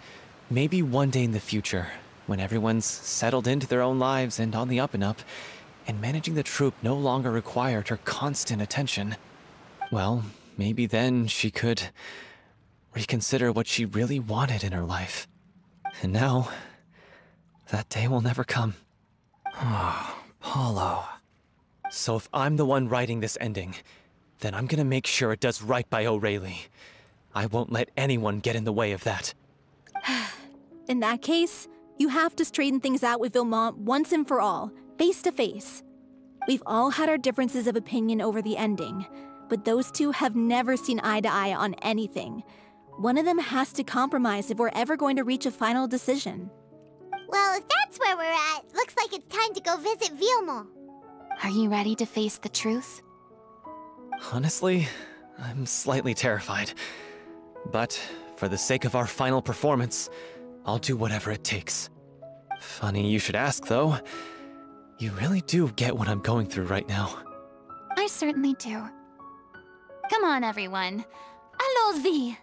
maybe one day in the future, when everyone's settled into their own lives and on the up and up, and managing the troupe no longer required her constant attention, well, maybe then she could reconsider what she really wanted in her life. And now, that day will never come. Oh, Paulo. So if I'm the one writing this ending, then I'm gonna make sure it does right by Aureli. I won't let anyone get in the way of that. In that case, you have to straighten things out with Villemont once and for all, face to face. We've all had our differences of opinion over the ending, but those two have never seen eye to eye on anything. One of them has to compromise if we're ever going to reach a final decision. Well, if that's where we're at, looks like it's time to go visit Villemont. Are you ready to face the truth? Honestly, I'm slightly terrified. But for the sake of our final performance, I'll do whatever it takes. Funny you should ask, though. You really do get what I'm going through right now. I certainly do. Come on, everyone. Allons-y!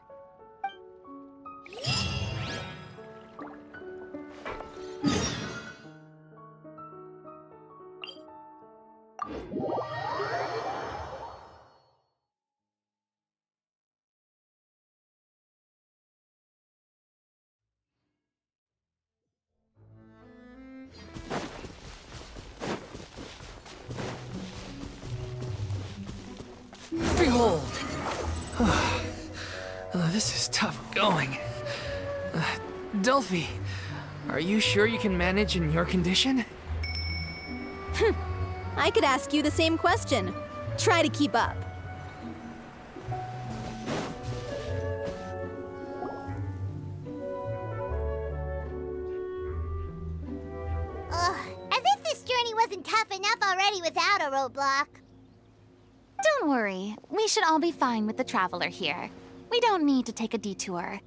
this is tough going. Delphi, are you sure you can manage in your condition? I could ask you the same question. Try to keep up. Ugh, as if this journey wasn't tough enough already without a roadblock. Don't worry. We should all be fine with the traveler here. We don't need to take a detour.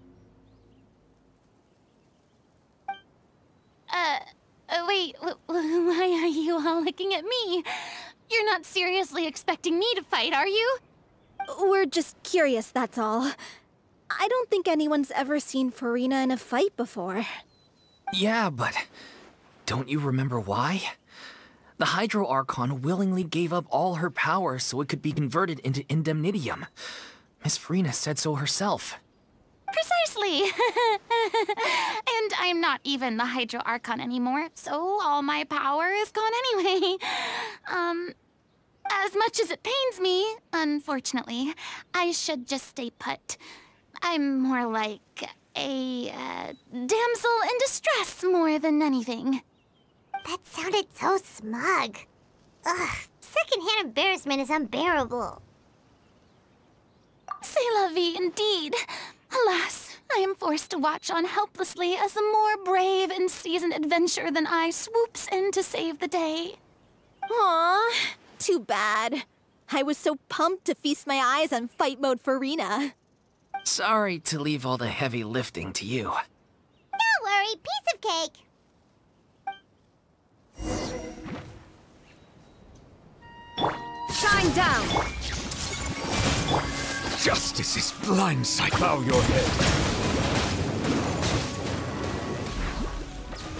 Wait, why are you all looking at me? You're not seriously expecting me to fight, are you? We're just curious, that's all. I don't think anyone's ever seen Furina in a fight before. Yeah, but don't you remember why? The Hydro Archon willingly gave up all her power so it could be converted into indemnitium. Miss Furina said so herself. Precisely! And I'm not even the Hydro Archon anymore, so all my power is gone anyway. As much as it pains me, unfortunately, I should just stay put. I'm more like a damsel in distress more than anything. That sounded so smug. Ugh, secondhand embarrassment is unbearable. C'est la vie, indeed. Alas, I am forced to watch on helplessly as a more brave and seasoned adventurer than I swoops in to save the day. Aw, too bad. I was so pumped to feast my eyes on fight mode Furina. Sorry to leave all the heavy lifting to you. Don't worry, piece of cake. Shine down! Justice is blindside. Bow your head.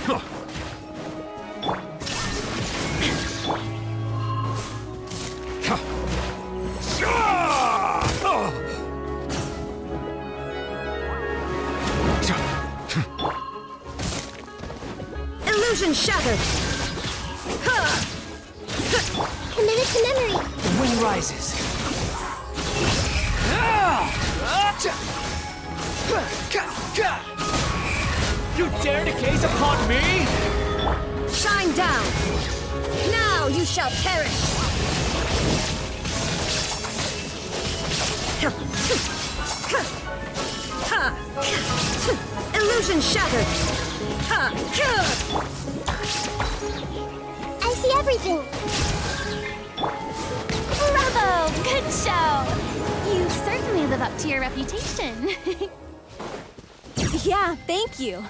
Huh. Illusion shattered! Commit it to memory. The wind rises. You dare to gaze upon me? Shine down! Now you shall perish! Illusion shattered! I see everything. Bravo! Good show! You certainly live up to your reputation. Yeah, thank you.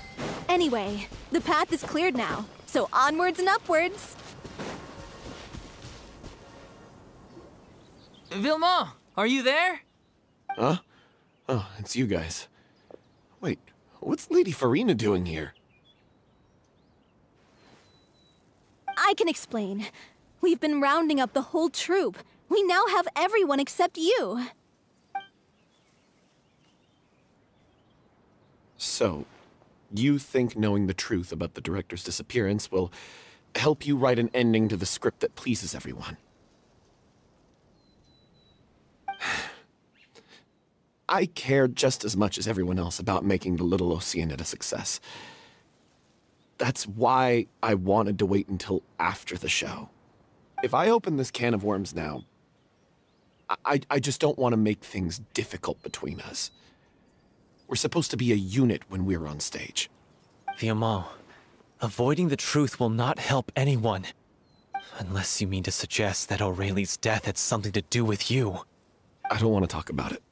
Anyway, the path is cleared now, so onwards and upwards. Vilma, are you there? Huh? Oh, it's you guys. Wait, what's Lady Furina doing here? I can explain. We've been rounding up the whole troupe. We now have everyone except you. So, you think knowing the truth about the director's disappearance will help you write an ending to the script that pleases everyone? I care just as much as everyone else about making the little Oceanid a success. That's why I wanted to wait until after the show. If I open this can of worms now, I just don't want to make things difficult between us. We're supposed to be a unit when we're on stage. Vilma, avoiding the truth will not help anyone. Unless you mean to suggest that Aurelie's death had something to do with you. I don't want to talk about it.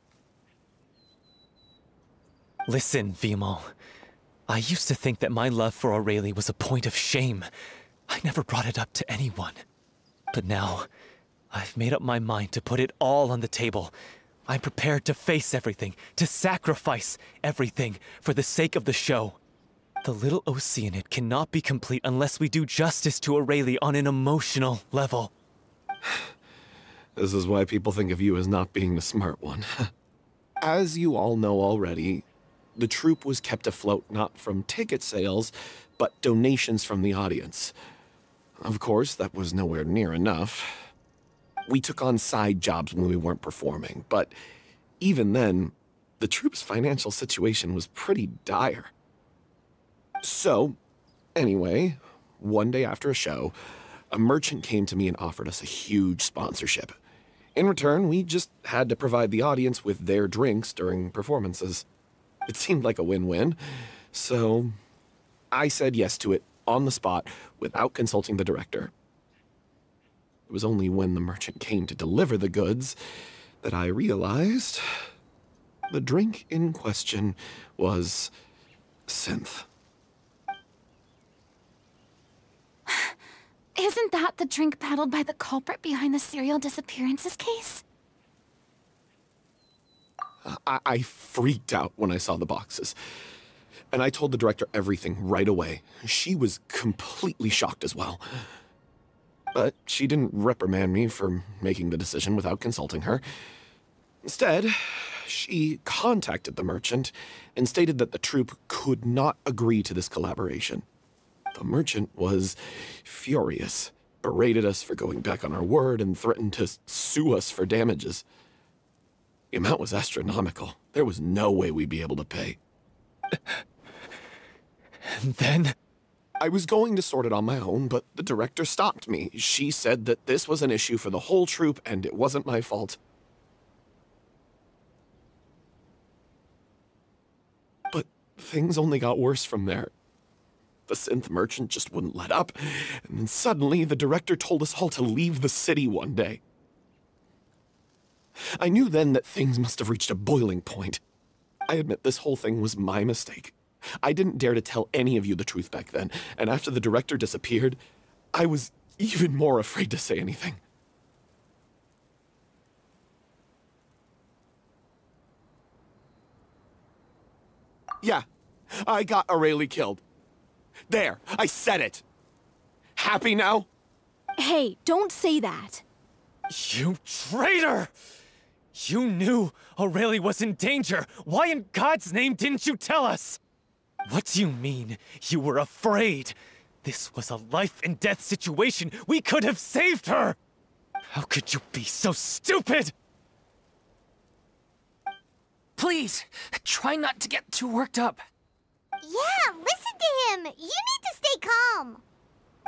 Listen, Vilma. I used to think that my love for Aurelie was a point of shame. I never brought it up to anyone. But now, I've made up my mind to put it all on the table. I'm prepared to face everything, to sacrifice everything for the sake of the show. The little Oceanid cannot be complete unless we do justice to Aurelie on an emotional level. This is why people think of you as not being the smart one. As you all know already, the troupe was kept afloat not from ticket sales, but donations from the audience. Of course, that was nowhere near enough. We took on side jobs when we weren't performing, but even then, the troupe's financial situation was pretty dire. So, anyway, one day after a show, a merchant came to me and offered us a huge sponsorship. In return, we just had to provide the audience with their drinks during performances. It seemed like a win-win, so I said yes to it on the spot without consulting the director. It was only when the merchant came to deliver the goods that I realized the drink in question was synth. Isn't that the drink peddled by the culprit behind the serial disappearances case? I freaked out when I saw the boxes. And I told the director everything right away. She was completely shocked as well. But she didn't reprimand me for making the decision without consulting her. Instead, she contacted the merchant and stated that the troupe could not agree to this collaboration. The merchant was furious, berated us for going back on our word, and threatened to sue us for damages. The amount was astronomical. There was no way we'd be able to pay. And then? I was going to sort it on my own, but the director stopped me. She said that this was an issue for the whole troupe, and it wasn't my fault. But things only got worse from there. The synth merchant just wouldn't let up, and then suddenly the director told us all to leave the city one day. I knew then that things must have reached a boiling point. I admit this whole thing was my mistake. I didn't dare to tell any of you the truth back then, and after the director disappeared, I was even more afraid to say anything. Yeah, I got Aurelie killed. There, I said it. Happy now? Hey, don't say that. You traitor! You knew Aurelie was in danger. Why in God's name didn't you tell us? What do you mean, you were afraid? This was a life-and-death situation. We could have saved her! How could you be so stupid? Please, try not to get too worked up. Yeah, listen to him. You need to stay calm.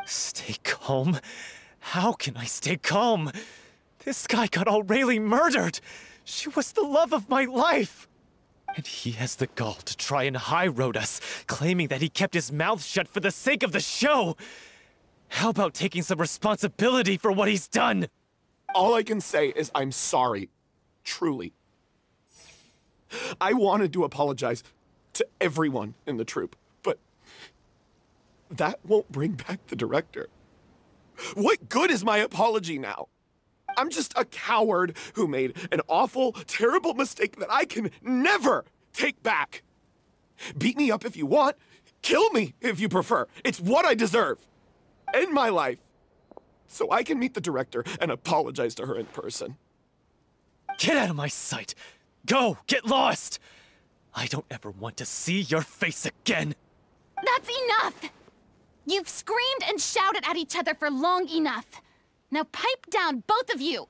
Stay calm? How can I stay calm? This guy got Aurelie murdered. She was the love of my life. And he has the gall to try and high-road us, claiming that he kept his mouth shut for the sake of the show. How about taking some responsibility for what he's done? All I can say is I'm sorry. Truly. I wanted to apologize to everyone in the troupe, but that won't bring back the director. What good is my apology now? I'm just a coward who made an awful, terrible mistake that I can never take back. Beat me up if you want. Kill me if you prefer. It's what I deserve. End my life. So I can meet the director and apologize to her in person. Get out of my sight. Go, get lost. I don't ever want to see your face again. That's enough! You've screamed and shouted at each other for long enough. Now pipe down, both of you!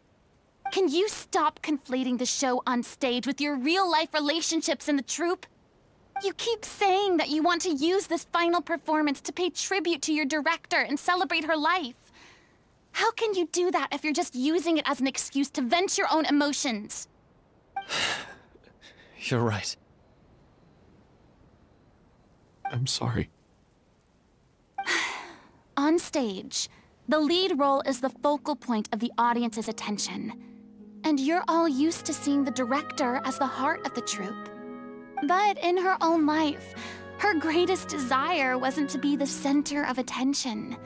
Can you stop conflating the show on stage with your real-life relationships in the troupe? You keep saying that you want to use this final performance to pay tribute to your director and celebrate her life. How can you do that if you're just using it as an excuse to vent your own emotions? You're right. I'm sorry. On stage, the lead role is the focal point of the audience's attention. And you're all used to seeing the director as the heart of the troupe. But in her own life, her greatest desire wasn't to be the center of attention.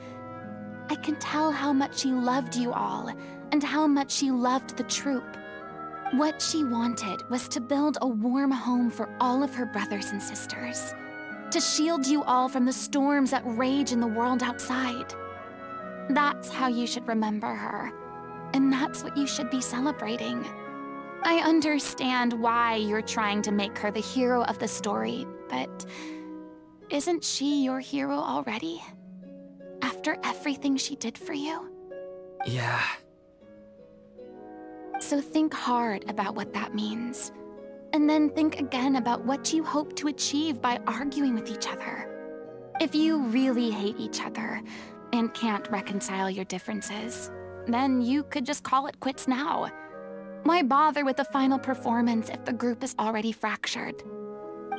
I can tell how much she loved you all, and how much she loved the troupe. What she wanted was to build a warm home for all of her brothers and sisters. To shield you all from the storms that rage in the world outside. That's how you should remember her. And that's what you should be celebrating. I understand why you're trying to make her the hero of the story, but isn't she your hero already? After everything she did for you? Yeah. So think hard about what that means. and then think again about what you hope to achieve by arguing with each other. If you really hate each other and can't reconcile your differences, then you could just call it quits now. Why bother with the final performance if the group is already fractured?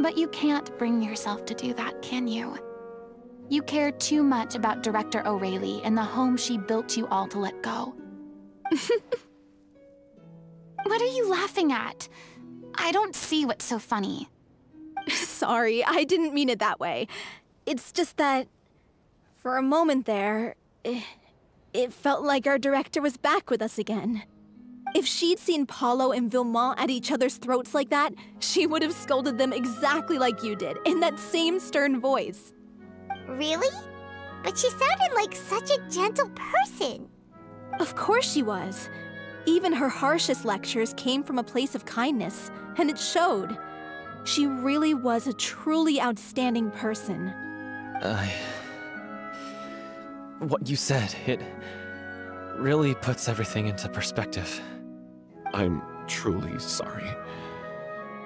But you can't bring yourself to do that, can you? You care too much about Director O'Reilly and the home she built you all to let go. What are you laughing at? I don't see what's so funny. Sorry, I didn't mean it that way. It's just that, for a moment there, it felt like our director was back with us again. If she'd seen Paulo and Villemont at each other's throats like that, she would have scolded them exactly like you did, in that same stern voice. Really? But she sounded like such a gentle person. Of course she was. Even her harshest lectures came from a place of kindness, and it showed. She really was a truly outstanding person. What you said, it really puts everything into perspective. I'm truly sorry.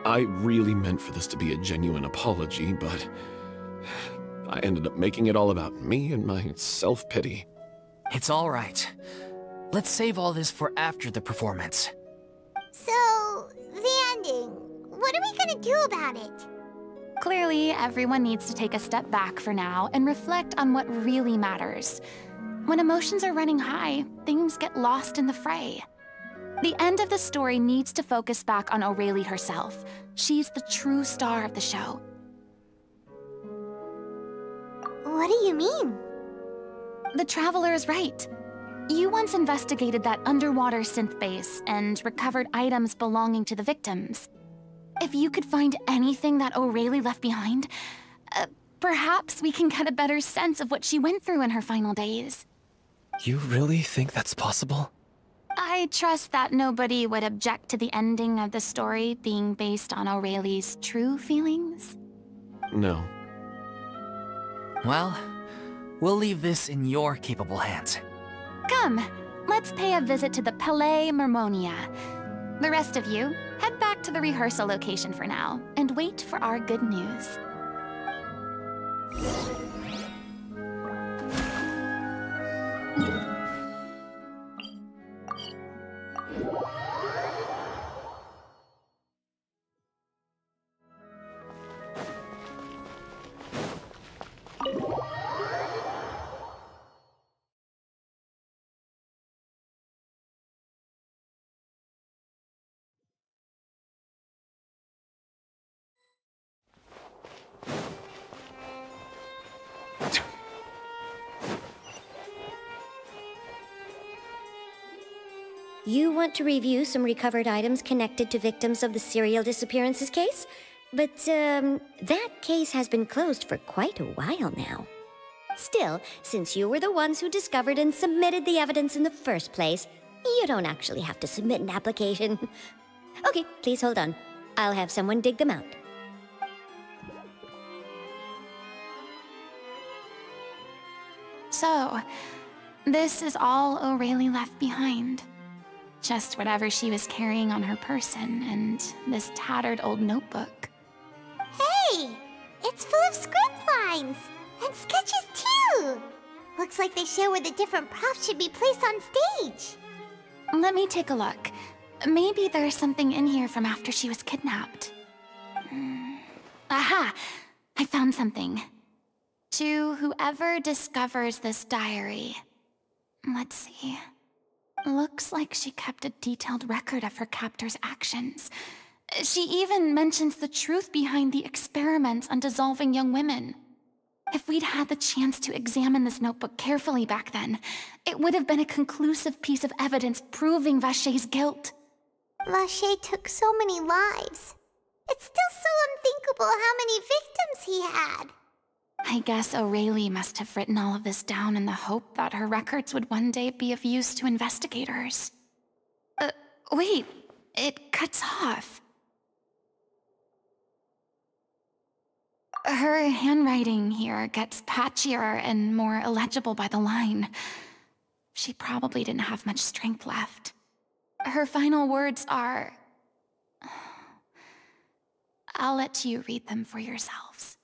I really meant for this to be a genuine apology, but I ended up making it all about me and my self-pity. It's all right. Let's save all this for after the performance. So, the ending. What are we gonna do about it? Clearly, everyone needs to take a step back for now and reflect on what really matters. When emotions are running high, things get lost in the fray. The end of the story needs to focus back on O'Reilly herself. She's the true star of the show. What do you mean? The Traveler is right. You once investigated that underwater synth base and recovered items belonging to the victims. If you could find anything that O'Reilly left behind, perhaps we can get a better sense of what she went through in her final days. You really think that's possible? I trust that nobody would object to the ending of the story being based on O'Reilly's true feelings? No. Well, we'll leave this in your capable hands. Come, let's pay a visit to the Palais Mermonia. The rest of you, head back to the rehearsal location for now, and wait for our good news. You want to review some recovered items connected to victims of the serial disappearances case? But, that case has been closed for quite a while now. Still, since you were the ones who discovered and submitted the evidence in the first place, you don't actually have to submit an application. Okay, please hold on. I'll have someone dig them out. So, this is all O'Reilly left behind. Just whatever she was carrying on her person and this tattered old notebook. Hey! It's full of script lines! And sketches too! Looks like they show where the different props should be placed on stage. Let me take a look. Maybe there's something in here from after she was kidnapped. Aha! I found something. To whoever discovers this diary. Let's see. Looks like she kept a detailed record of her captor's actions. She even mentions the truth behind the experiments on dissolving young women. If we'd had the chance to examine this notebook carefully back then, it would have been a conclusive piece of evidence proving Vacher's guilt. Vacher took so many lives. It's still so unthinkable how many victims he had. I guess O'Reilly must have written all of this down in the hope that her records would one day be of use to investigators. Wait, it cuts off. Her handwriting here gets patchier and more illegible by the line. She probably didn't have much strength left. Her final words are... I'll let you read them for yourselves.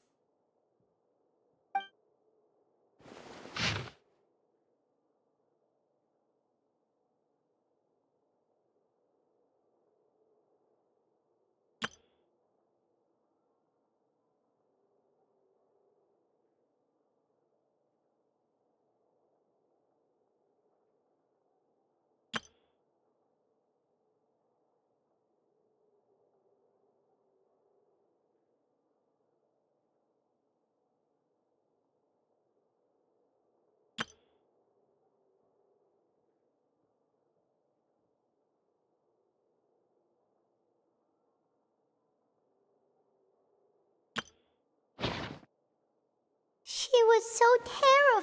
She was so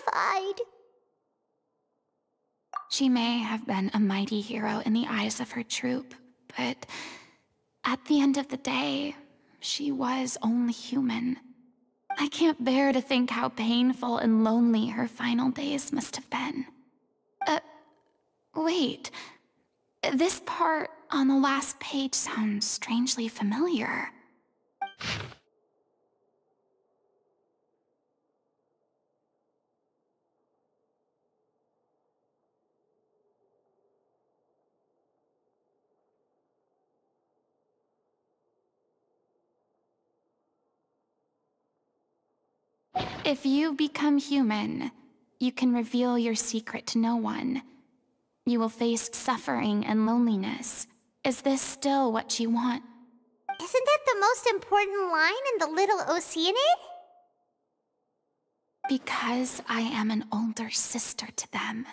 terrified. She may have been a mighty hero in the eyes of her troop, but at the end of the day, she was only human. I can't bear to think how painful and lonely her final days must have been. Wait. This part on the last page sounds strangely familiar. If you become human, you can reveal your secret to no one. You will face suffering and loneliness. Is this still what you want? Isn't that the most important line in the Little Oceanid? Because I am an older sister to them.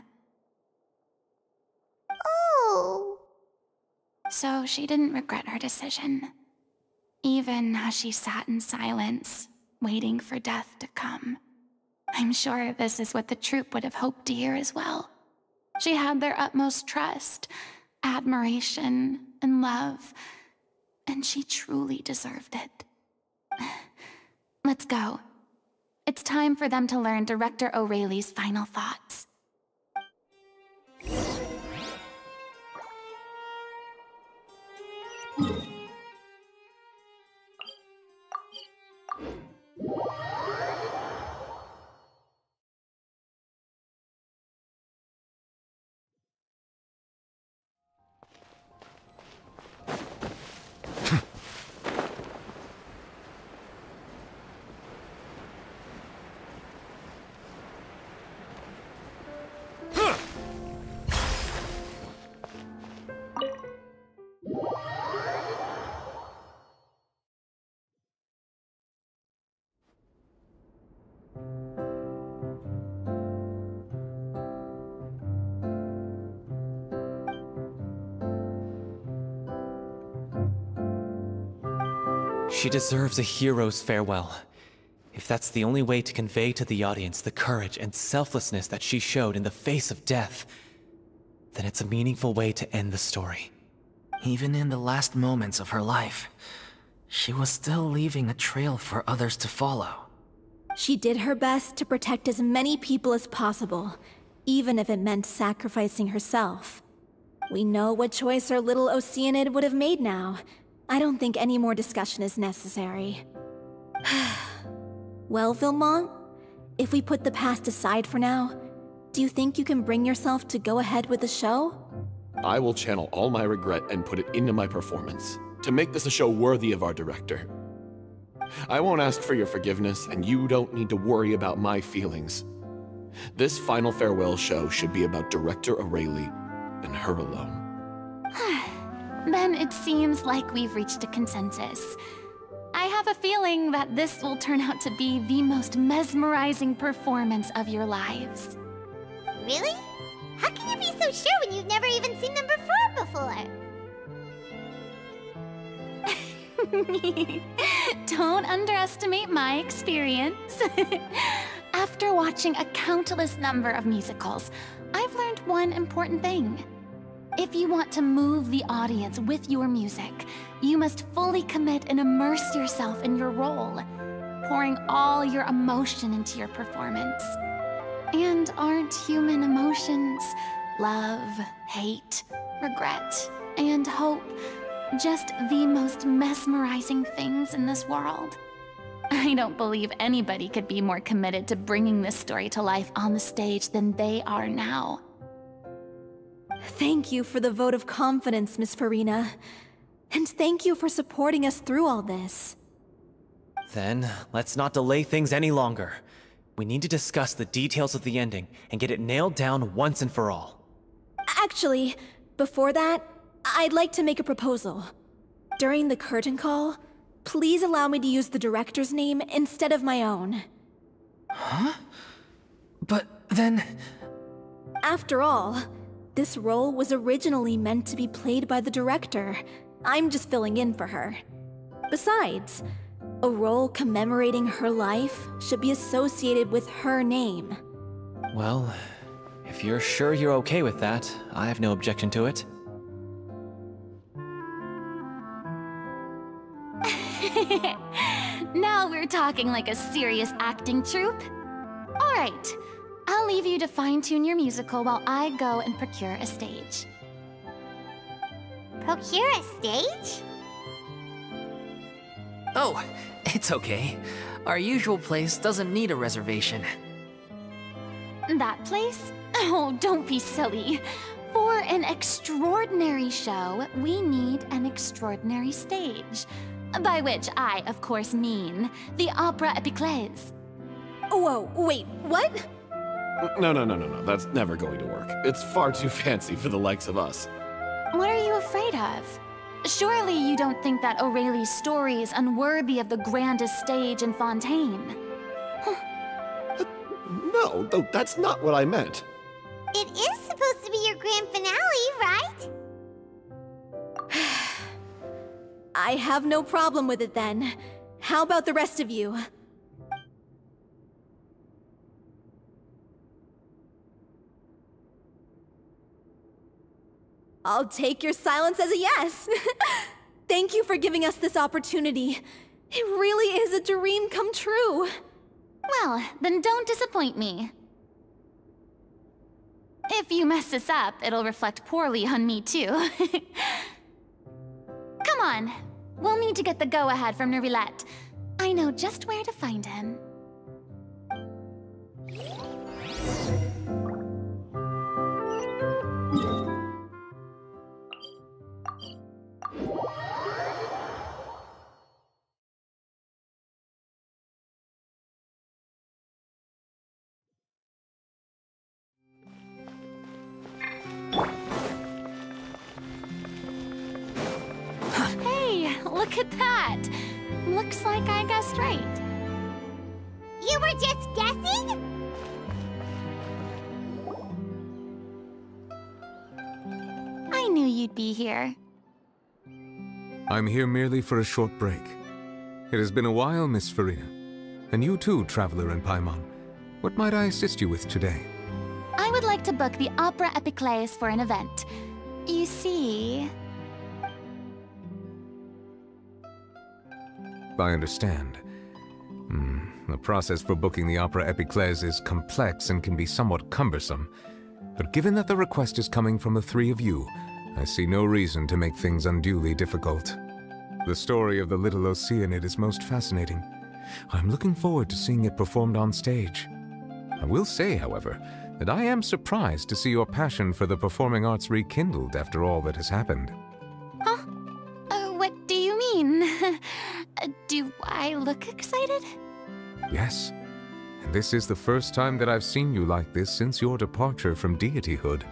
Oh. So she didn't regret her decision, even as she sat in silence, waiting for death to come. I'm sure this is what the troupe would have hoped to hear as well. She had their utmost trust, admiration, and love, and she truly deserved it. Let's go. It's time for them to learn Director O'Reilly's final thoughts. She deserves a hero's farewell. If that's the only way to convey to the audience the courage and selflessness that she showed in the face of death, then it's a meaningful way to end the story. Even in the last moments of her life, she was still leaving a trail for others to follow. She did her best to protect as many people as possible, even if it meant sacrificing herself. We know what choice our little Oceanid would have made now. I don't think any more discussion is necessary. Well, Vilmont, if we put the past aside for now, do you think you can bring yourself to go ahead with the show? I will channel all my regret and put it into my performance, to make this a show worthy of our director. I won't ask for your forgiveness, and you don't need to worry about my feelings. This final farewell show should be about Director O'Reilly and her alone. Then it seems like we've reached a consensus. I have a feeling that this will turn out to be the most mesmerizing performance of your lives. Really? How can you be so sure when you've never even seen them perform before? Don't underestimate my experience. After watching a countless number of musicals, I've learned one important thing. If you want to move the audience with your music, you must fully commit and immerse yourself in your role, pouring all your emotion into your performance. And aren't human emotions, love, hate, regret, and hope, Just the most mesmerizing things in this world. I don't believe anybody could be more committed to bringing this story to life on the stage than they are now. Thank you for the vote of confidence, Miss Furina. And thank you for supporting us through all this. Then, let's not delay things any longer. We need to discuss the details of the ending and get it nailed down once and for all. Actually, before that, I'd like to make a proposal. During the curtain call, please allow me to use the director's name instead of my own. Huh? But then... After all, this role was originally meant to be played by the director. I'm just filling in for her. Besides, a role commemorating her life should be associated with her name. Well, if you're sure you're okay with that, I have no objection to it. Now we're talking like a serious acting troupe. All right, I'll leave you to fine-tune your musical while I go and procure a stage. Procure a stage? Oh, it's okay. Our usual place doesn't need a reservation. That place? Oh, don't be silly. For an extraordinary show, we need an extraordinary stage. By which I, of course, mean the Opera Epiclese. Whoa, wait, what? No. That's never going to work. It's far too fancy for the likes of us. What are you afraid of? Surely you don't think that Aurelie's story is unworthy of the grandest stage in Fontaine? No, that's not what I meant. It is supposed to be your grand finale, right? I have no problem with it then. How about the rest of you? I'll take your silence as a yes. Thank you for giving us this opportunity. It really is a dream come true. Well, then don't disappoint me. If you mess this up, it'll reflect poorly on me too. Come on. We'll need to get the go-ahead from Neuvillette. I know just where to find him. Look at that! Looks like I guessed right. You were just guessing? I knew you'd be here. I'm here merely for a short break. It has been a while, Miss Furina. And you too, traveler in Paimon. What might I assist you with today? I would like to book the Opera Epiclese for an event. You see... I understand. The process for booking the Opera Epiclese is complex and can be somewhat cumbersome. But given that the request is coming from the three of you, I see no reason to make things unduly difficult. The story of the little Oceanid is most fascinating. I'm looking forward to seeing it performed on stage. I will say, however, that I am surprised to see your passion for the performing arts rekindled after all that has happened. Huh? What do you mean? Do I look excited? Yes. And this is the first time that I've seen you like this since your departure from deityhood.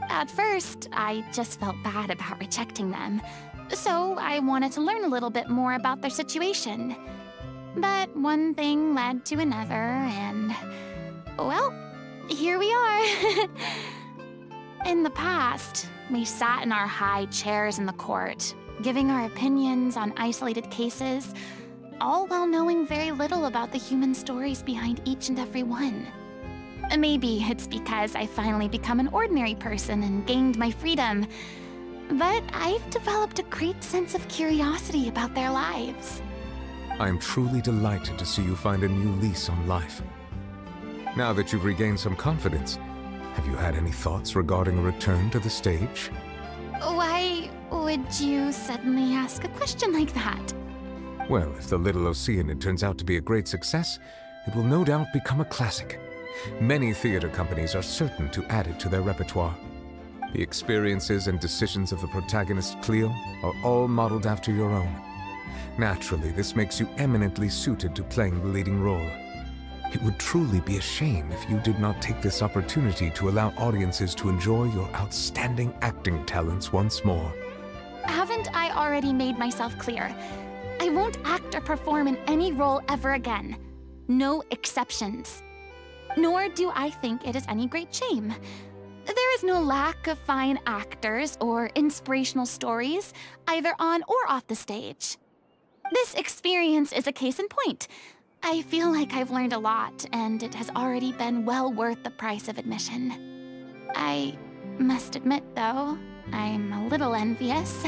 At first, I just felt bad about rejecting them. So I wanted to learn a little bit more about their situation. But one thing led to another, and... well, here we are. In the past, we sat in our high chairs in the court, giving our opinions on isolated cases, all while knowing very little about the human stories behind each and every one. Maybe it's because I finally become an ordinary person and gained my freedom, but I've developed a great sense of curiosity about their lives. I am truly delighted to see you find a new lease on life. Now that you've regained some confidence, have you had any thoughts regarding a return to the stage? Why, would you suddenly ask a question like that? Well, if the Little Oceanid turns out to be a great success, it will no doubt become a classic. Many theater companies are certain to add it to their repertoire. The experiences and decisions of the protagonist, Cleo, are all modeled after your own. Naturally, this makes you eminently suited to playing the leading role. It would truly be a shame if you did not take this opportunity to allow audiences to enjoy your outstanding acting talents once more. Haven't I already made myself clear? I won't act or perform in any role ever again. No exceptions. Nor do I think it is any great shame. There is no lack of fine actors or inspirational stories, either on or off the stage. This experience is a case in point. I feel like I've learned a lot, and it has already been well worth the price of admission. I must admit, though, I'm a little envious.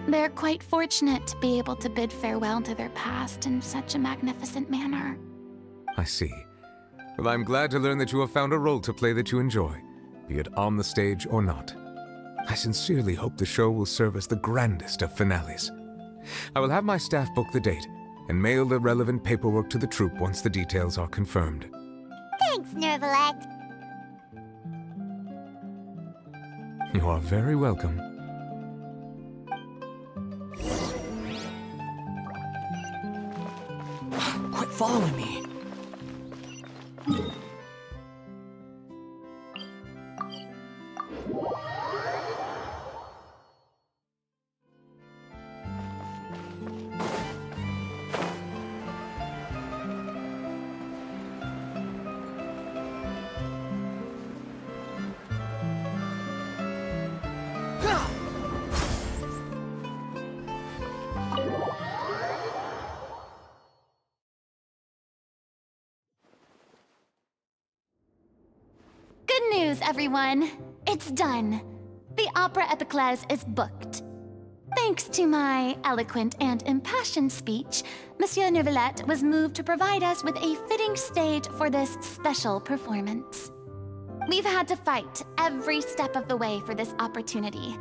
They're quite fortunate to be able to bid farewell to their past in such a magnificent manner. I see. Well, I'm glad to learn that you have found a role to play that you enjoy, be it on the stage or not. I sincerely hope the show will serve as the grandest of finales. I will have my staff book the date and mail the relevant paperwork to the troupe once the details are confirmed. Thanks, Nervalette. You are very welcome. Quit following me. Good news, everyone. It's done. The Opera Epiclese is booked. Thanks to my eloquent and impassioned speech, Monsieur Neuvillette was moved to provide us with a fitting stage for this special performance. We've had to fight every step of the way for this opportunity,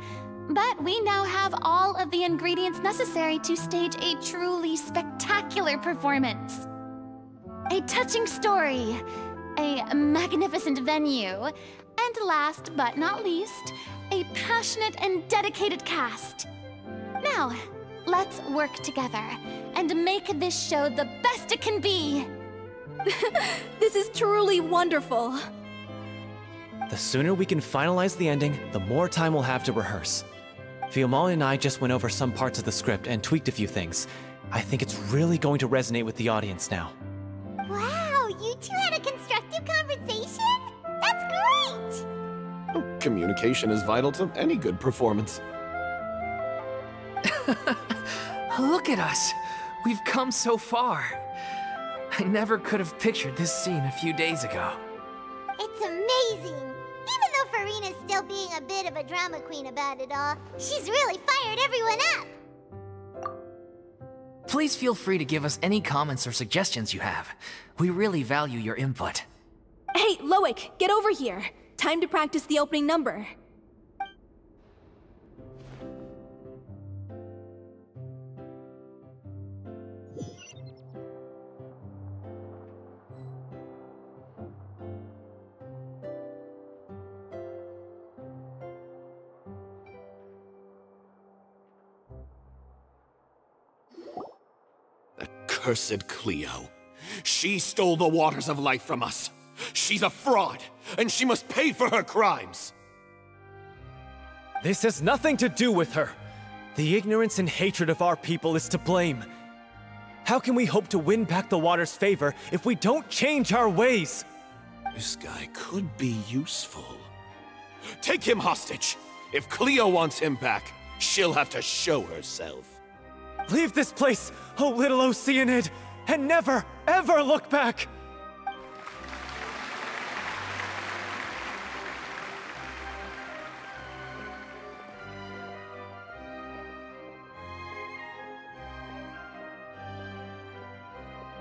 but we now have all of the ingredients necessary to stage a truly spectacular performance. A touching story, a magnificent venue, and last but not least, a passionate and dedicated cast. Now, let's work together and make this show the best it can be. This is truly wonderful. The sooner we can finalize the ending, the more time we'll have to rehearse. Fiumali and I just went over some parts of the script and tweaked a few things. I think it's really going to resonate with the audience now. Wow, you two had a constructive conversation? That's great! Communication is vital to any good performance. Look at us. We've come so far. I never could have pictured this scene a few days ago. It's amazing! Even though Furina's still being a bit of a drama queen about it all, she's really fired everyone up! Please feel free to give us any comments or suggestions you have. We really value your input. Hey, Loic, get over here. Time to practice the opening number. Cursed Cleo. She stole the waters of life from us. She's a fraud, and she must pay for her crimes. This has nothing to do with her. The ignorance and hatred of our people is to blame. How can we hope to win back the water's favor if we don't change our ways? This guy could be useful. Take him hostage. If Cleo wants him back, she'll have to show herself. Leave this place, oh little Oceanid, and never, ever look back!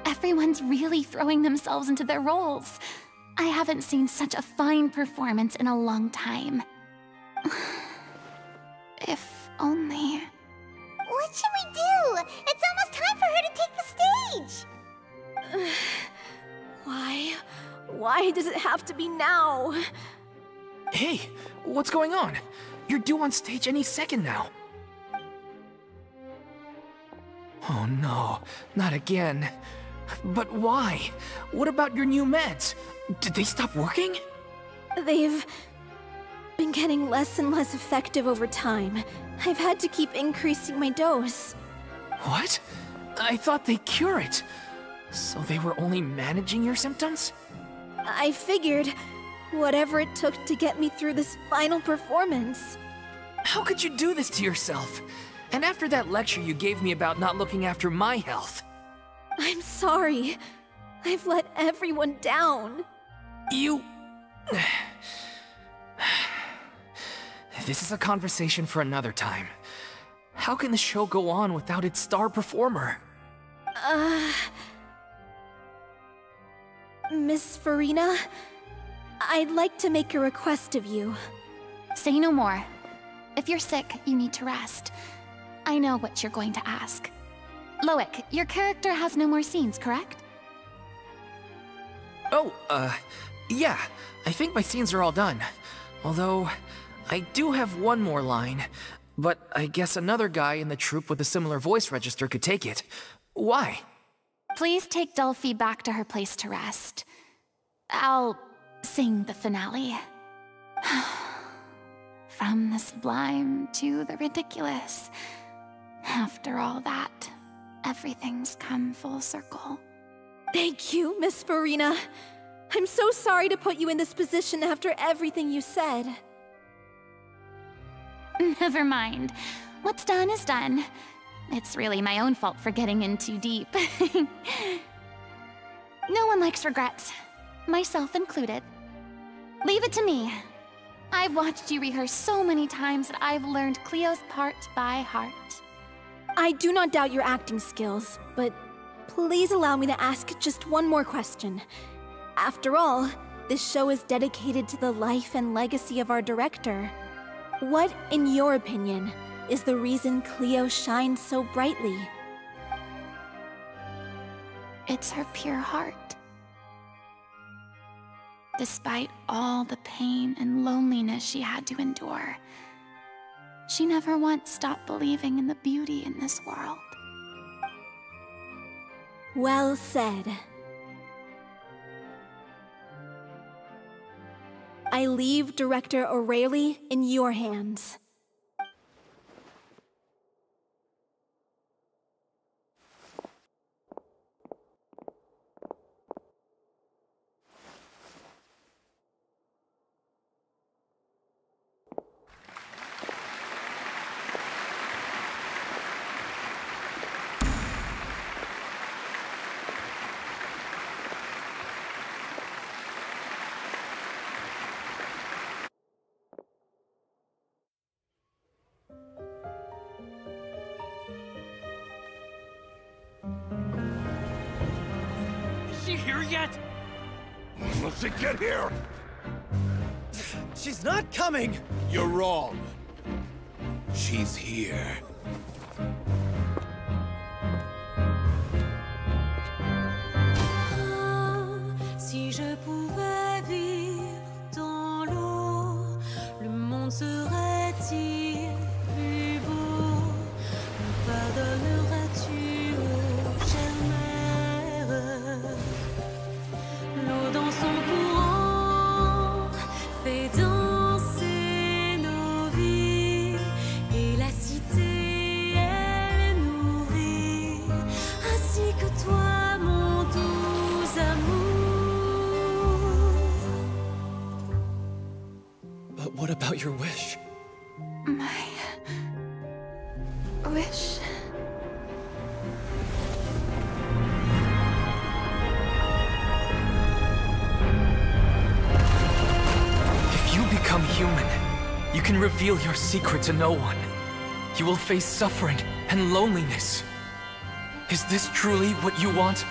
Everyone's really throwing themselves into their roles. I haven't seen such a fine performance in a long time. If only... What should we do? It's almost time for her to take the stage! Why? Why does it have to be now? Hey, what's going on? You're due on stage any second now. Oh no, not again. But why? What about your new meds? Did they stop working? They've been getting less and less effective over time. I've had to keep increasing my dose. What? I thought they cure it. So they were only managing your symptoms? I figured whatever it took to get me through this final performance. How could you do this to yourself? And after that lecture you gave me about not looking after my health. I'm sorry. I've let everyone down. You... This is a conversation for another time. How can the show go on without its star performer? Miss Furina, I'd like to make a request of you. Say no more. If you're sick, you need to rest. I know what you're going to ask. Loic, your character has no more scenes, correct? Oh, yeah. I think my scenes are all done. Although, I do have one more line. But I guess another guy in the troupe with a similar voice register could take it. Why? Please take Delphi back to her place to rest. I'll sing the finale. From the sublime to the ridiculous. After all that, everything's come full circle. Thank you, Miss Furina. I'm so sorry to put you in this position after everything you said. Never mind. What's done is done. It's really my own fault for getting in too deep. No one likes regrets, myself included. Leave it to me. I've watched you rehearse so many times that I've learned Cleo's part by heart. I do not doubt your acting skills, but please allow me to ask just one more question. After all, this show is dedicated to the life and legacy of our director. What, in your opinion, is the reason Cleo shines so brightly? It's her pure heart. Despite all the pain and loneliness she had to endure, she never once stopped believing in the beauty in this world. Well said. I leave Director O'Reilly in your hands. Here yet? Will she get here? She's not coming! You're wrong. She's here. Si je pouvais vivre dans l'eau, le monde serait-il plus beau? Me pardonneras-tu, ô chère mère? L'eau dans son courant fait danser nos vies, et la cité elle est nourrie, ainsi que toi mon doux amour. But what about your wish? My wish... Become human. You can reveal your secret to no one. You will face suffering and loneliness. Is this truly what you want?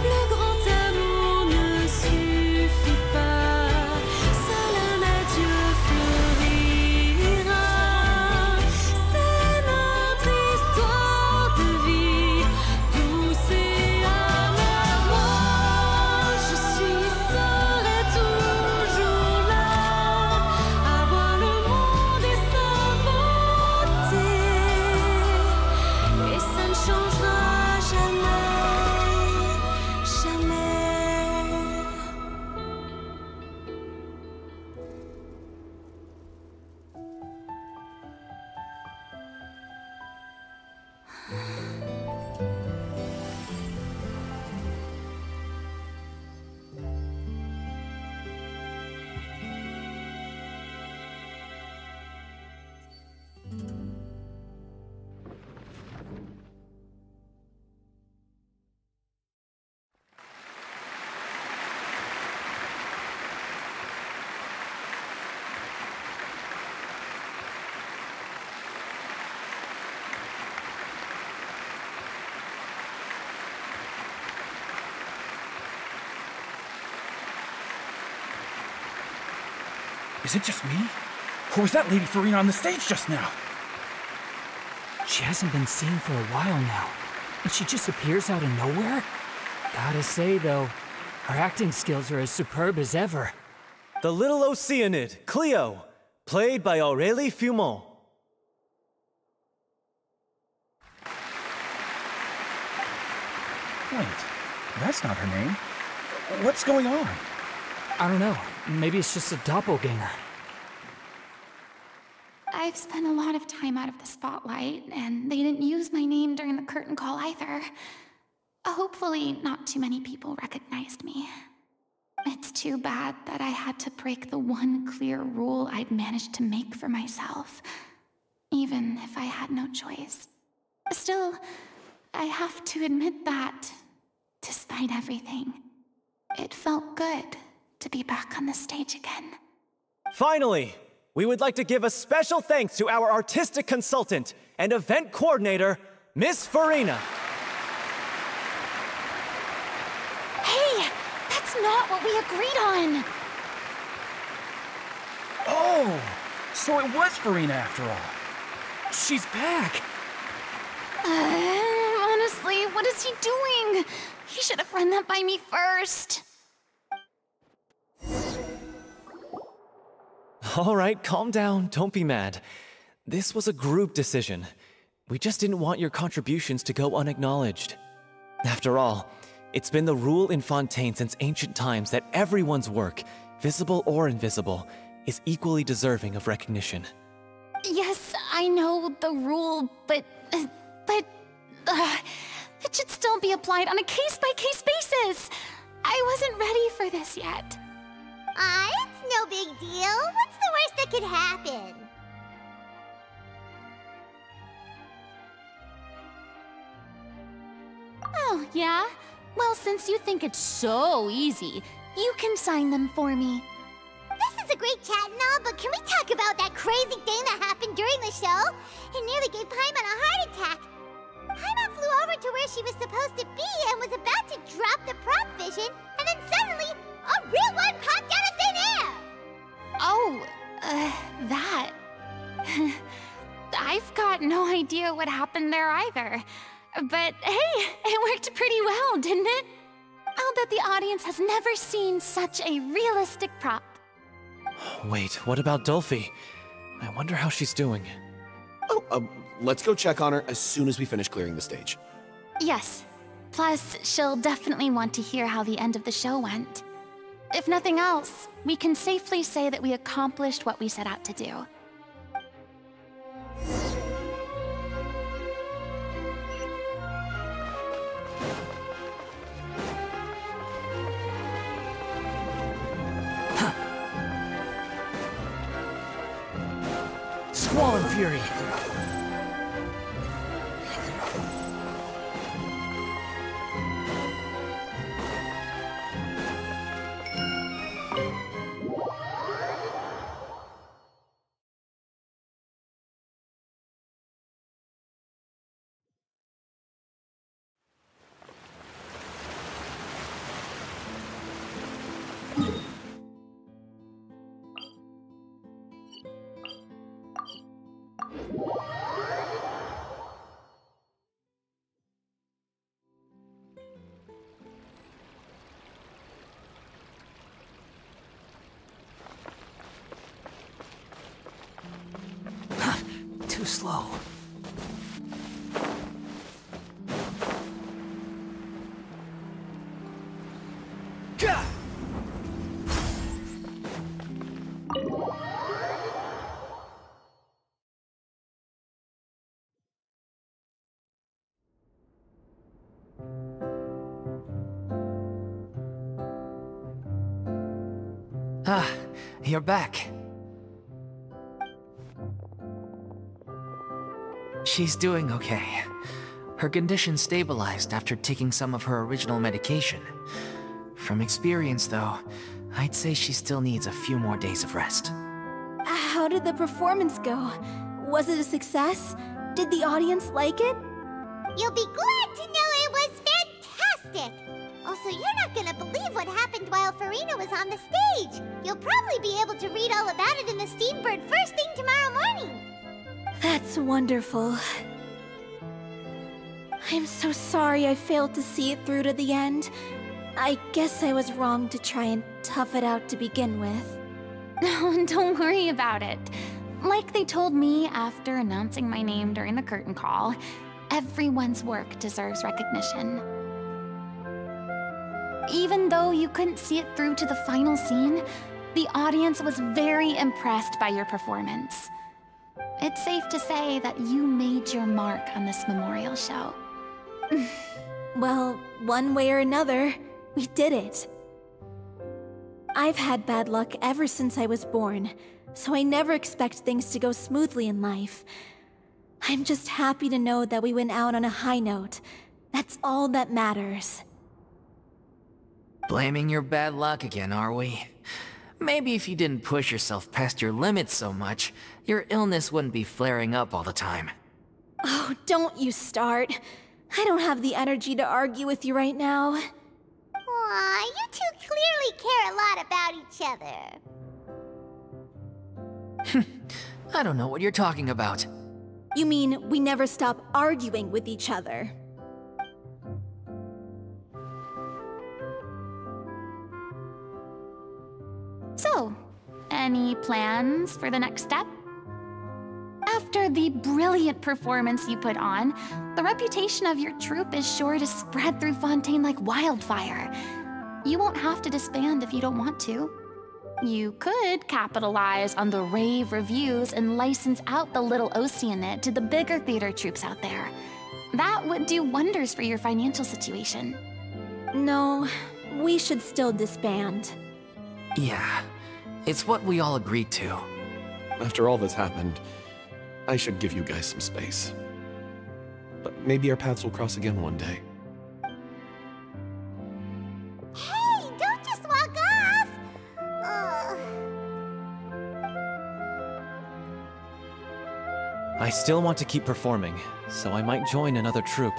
Le grand amour ne suffit pas, seul un adieu Is it just me? Or was that Lady Furina on the stage just now? She hasn't been seen for a while now, and she just appears out of nowhere? Gotta say, though, her acting skills are as superb as ever. The little Oceanid, Cleo, played by Aurélie Fumont. Wait, that's not her name. What's going on? I don't know. Maybe it's just a doppelganger. I've spent a lot of time out of the spotlight, and they didn't use my name during the curtain call either. Hopefully, not too many people recognized me. It's too bad that I had to break the one clear rule I'd managed to make for myself, even if I had no choice. Still, I have to admit that, despite everything, it felt good to be back on the stage again. Finally, we would like to give a special thanks to our artistic consultant and event coordinator, Miss Furina. Hey, that's not what we agreed on! Oh, so it was Furina after all. She's back! Honestly, what is he doing? He should have run that by me first. All right, calm down, don't be mad. This was a group decision. We just didn't want your contributions to go unacknowledged. After all, it's been the rule in Fontaine since ancient times that everyone's work, visible or invisible, is equally deserving of recognition. Yes, I know the rule, but it should still be applied on a case-by-case basis. I wasn't ready for this yet. It's no big deal. What's the worst that could happen? Oh, yeah? Well, since you think it's so easy, you can sign them for me. This is a great chat and all, but can we talk about that crazy thing that happened during the show? It nearly gave Paimon a heart attack. Paimon flew over to where she was supposed to be and was about to drop the prop vision, and then suddenly, a real one popped out of thin air! Oh, that. I've got no idea what happened there either. But hey, it worked pretty well, didn't it? I'll bet the audience has never seen such a realistic prop. Wait, what about Dolphy? I wonder how she's doing. Oh, let's go check on her as soon as we finish clearing the stage. Yes. Plus, she'll definitely want to hear how the end of the show went. If nothing else, we can safely say that we accomplished what we set out to do. Squall and Fury! Too slow. Ah, you're back. She's doing okay. Her condition stabilized after taking some of her original medication. From experience, though, I'd say she still needs a few more days of rest. How did the performance go? Was it a success? Did the audience like it? You'll be glad to know it was fantastic! Also, you're not gonna believe what happened while Furina was on the stage. You'll probably be able to read all about it in the Steambird first thing tomorrow morning. That's wonderful. I'm so sorry I failed to see it through to the end. I guess I was wrong to try and tough it out to begin with. No, don't worry about it. Like they told me after announcing my name during the curtain call, everyone's work deserves recognition. Even though you couldn't see it through to the final scene, the audience was very impressed by your performance. It's safe to say that you made your mark on this memorial show. Well, one way or another, we did it. I've had bad luck ever since I was born, so I never expect things to go smoothly in life. I'm just happy to know that we went out on a high note. That's all that matters. Blaming your bad luck again, are we? Maybe if you didn't push yourself past your limits so much, your illness wouldn't be flaring up all the time. Oh, don't you start. I don't have the energy to argue with you right now. Aw, you two clearly care a lot about each other. I don't know what you're talking about. You mean we never stop arguing with each other? So, any plans for the next step? After the brilliant performance you put on, the reputation of your troupe is sure to spread through Fontaine like wildfire. You won't have to disband if you don't want to. You could capitalize on the rave reviews and license out the little Oceanid to the bigger theater troupes out there. That would do wonders for your financial situation. No, we should still disband. Yeah, it's what we all agreed to. After all that's happened, I should give you guys some space. But maybe our paths will cross again one day. Hey, don't just walk off! I still want to keep performing, so I might join another troupe.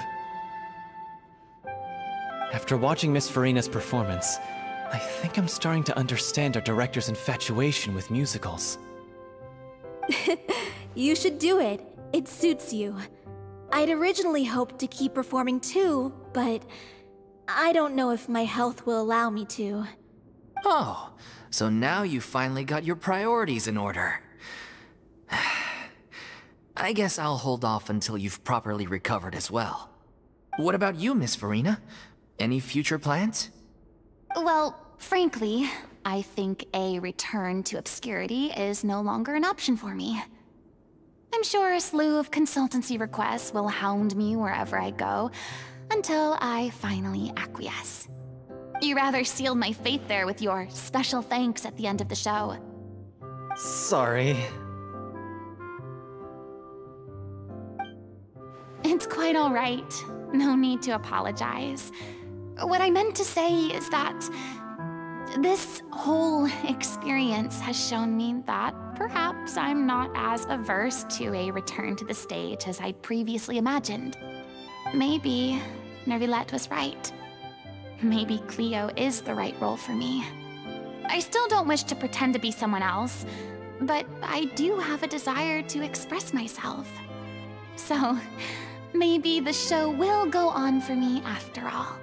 After watching Miss Furina's performance, I think I'm starting to understand our director's infatuation with musicals. You should do it. It suits you. I'd originally hoped to keep performing too, but I don't know if my health will allow me to. Oh, so now you finally got your priorities in order. I guess I'll hold off until you've properly recovered as well. What about you, Miss Furina? Any future plans? Well, frankly, I think a return to obscurity is no longer an option for me. I'm sure a slew of consultancy requests will hound me wherever I go, until I finally acquiesce. You rather sealed my fate there with your special thanks at the end of the show. Sorry. It's quite all right. No need to apologize. What I meant to say is that this whole experience has shown me that perhaps I'm not as averse to a return to the stage as I'd previously imagined. Maybe Nervillette was right. Maybe Cleo is the right role for me. I still don't wish to pretend to be someone else, but I do have a desire to express myself. So, maybe the show will go on for me after all.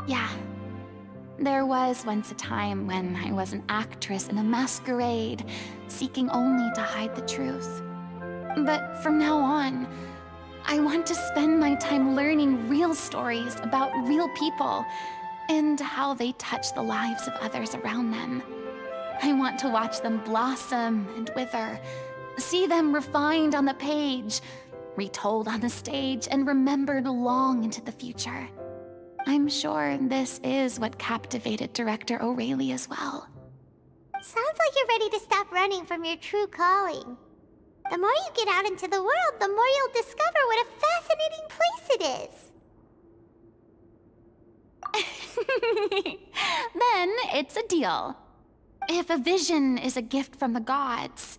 Yeah. There was once a time when I was an actress in a masquerade, seeking only to hide the truth. But from now on, I want to spend my time learning real stories about real people and how they touch the lives of others around them. I want to watch them blossom and wither, see them refined on the page, retold on the stage, and remembered long into the future. I'm sure this is what captivated Director O'Reilly as well. Sounds like you're ready to stop running from your true calling. The more you get out into the world, the more you'll discover what a fascinating place it is. Then it's a deal. If a vision is a gift from the gods,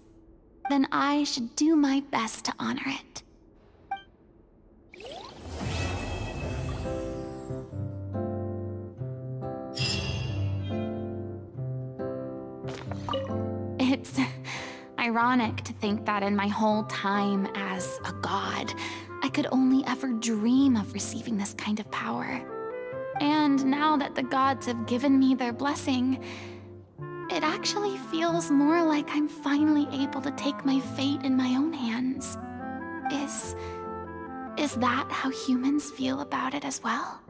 then I should do my best to honor it. It's ironic to think that in my whole time as a god, I could only ever dream of receiving this kind of power. And now that the gods have given me their blessing, it actually feels more like I'm finally able to take my fate in my own hands. Is that how humans feel about it as well?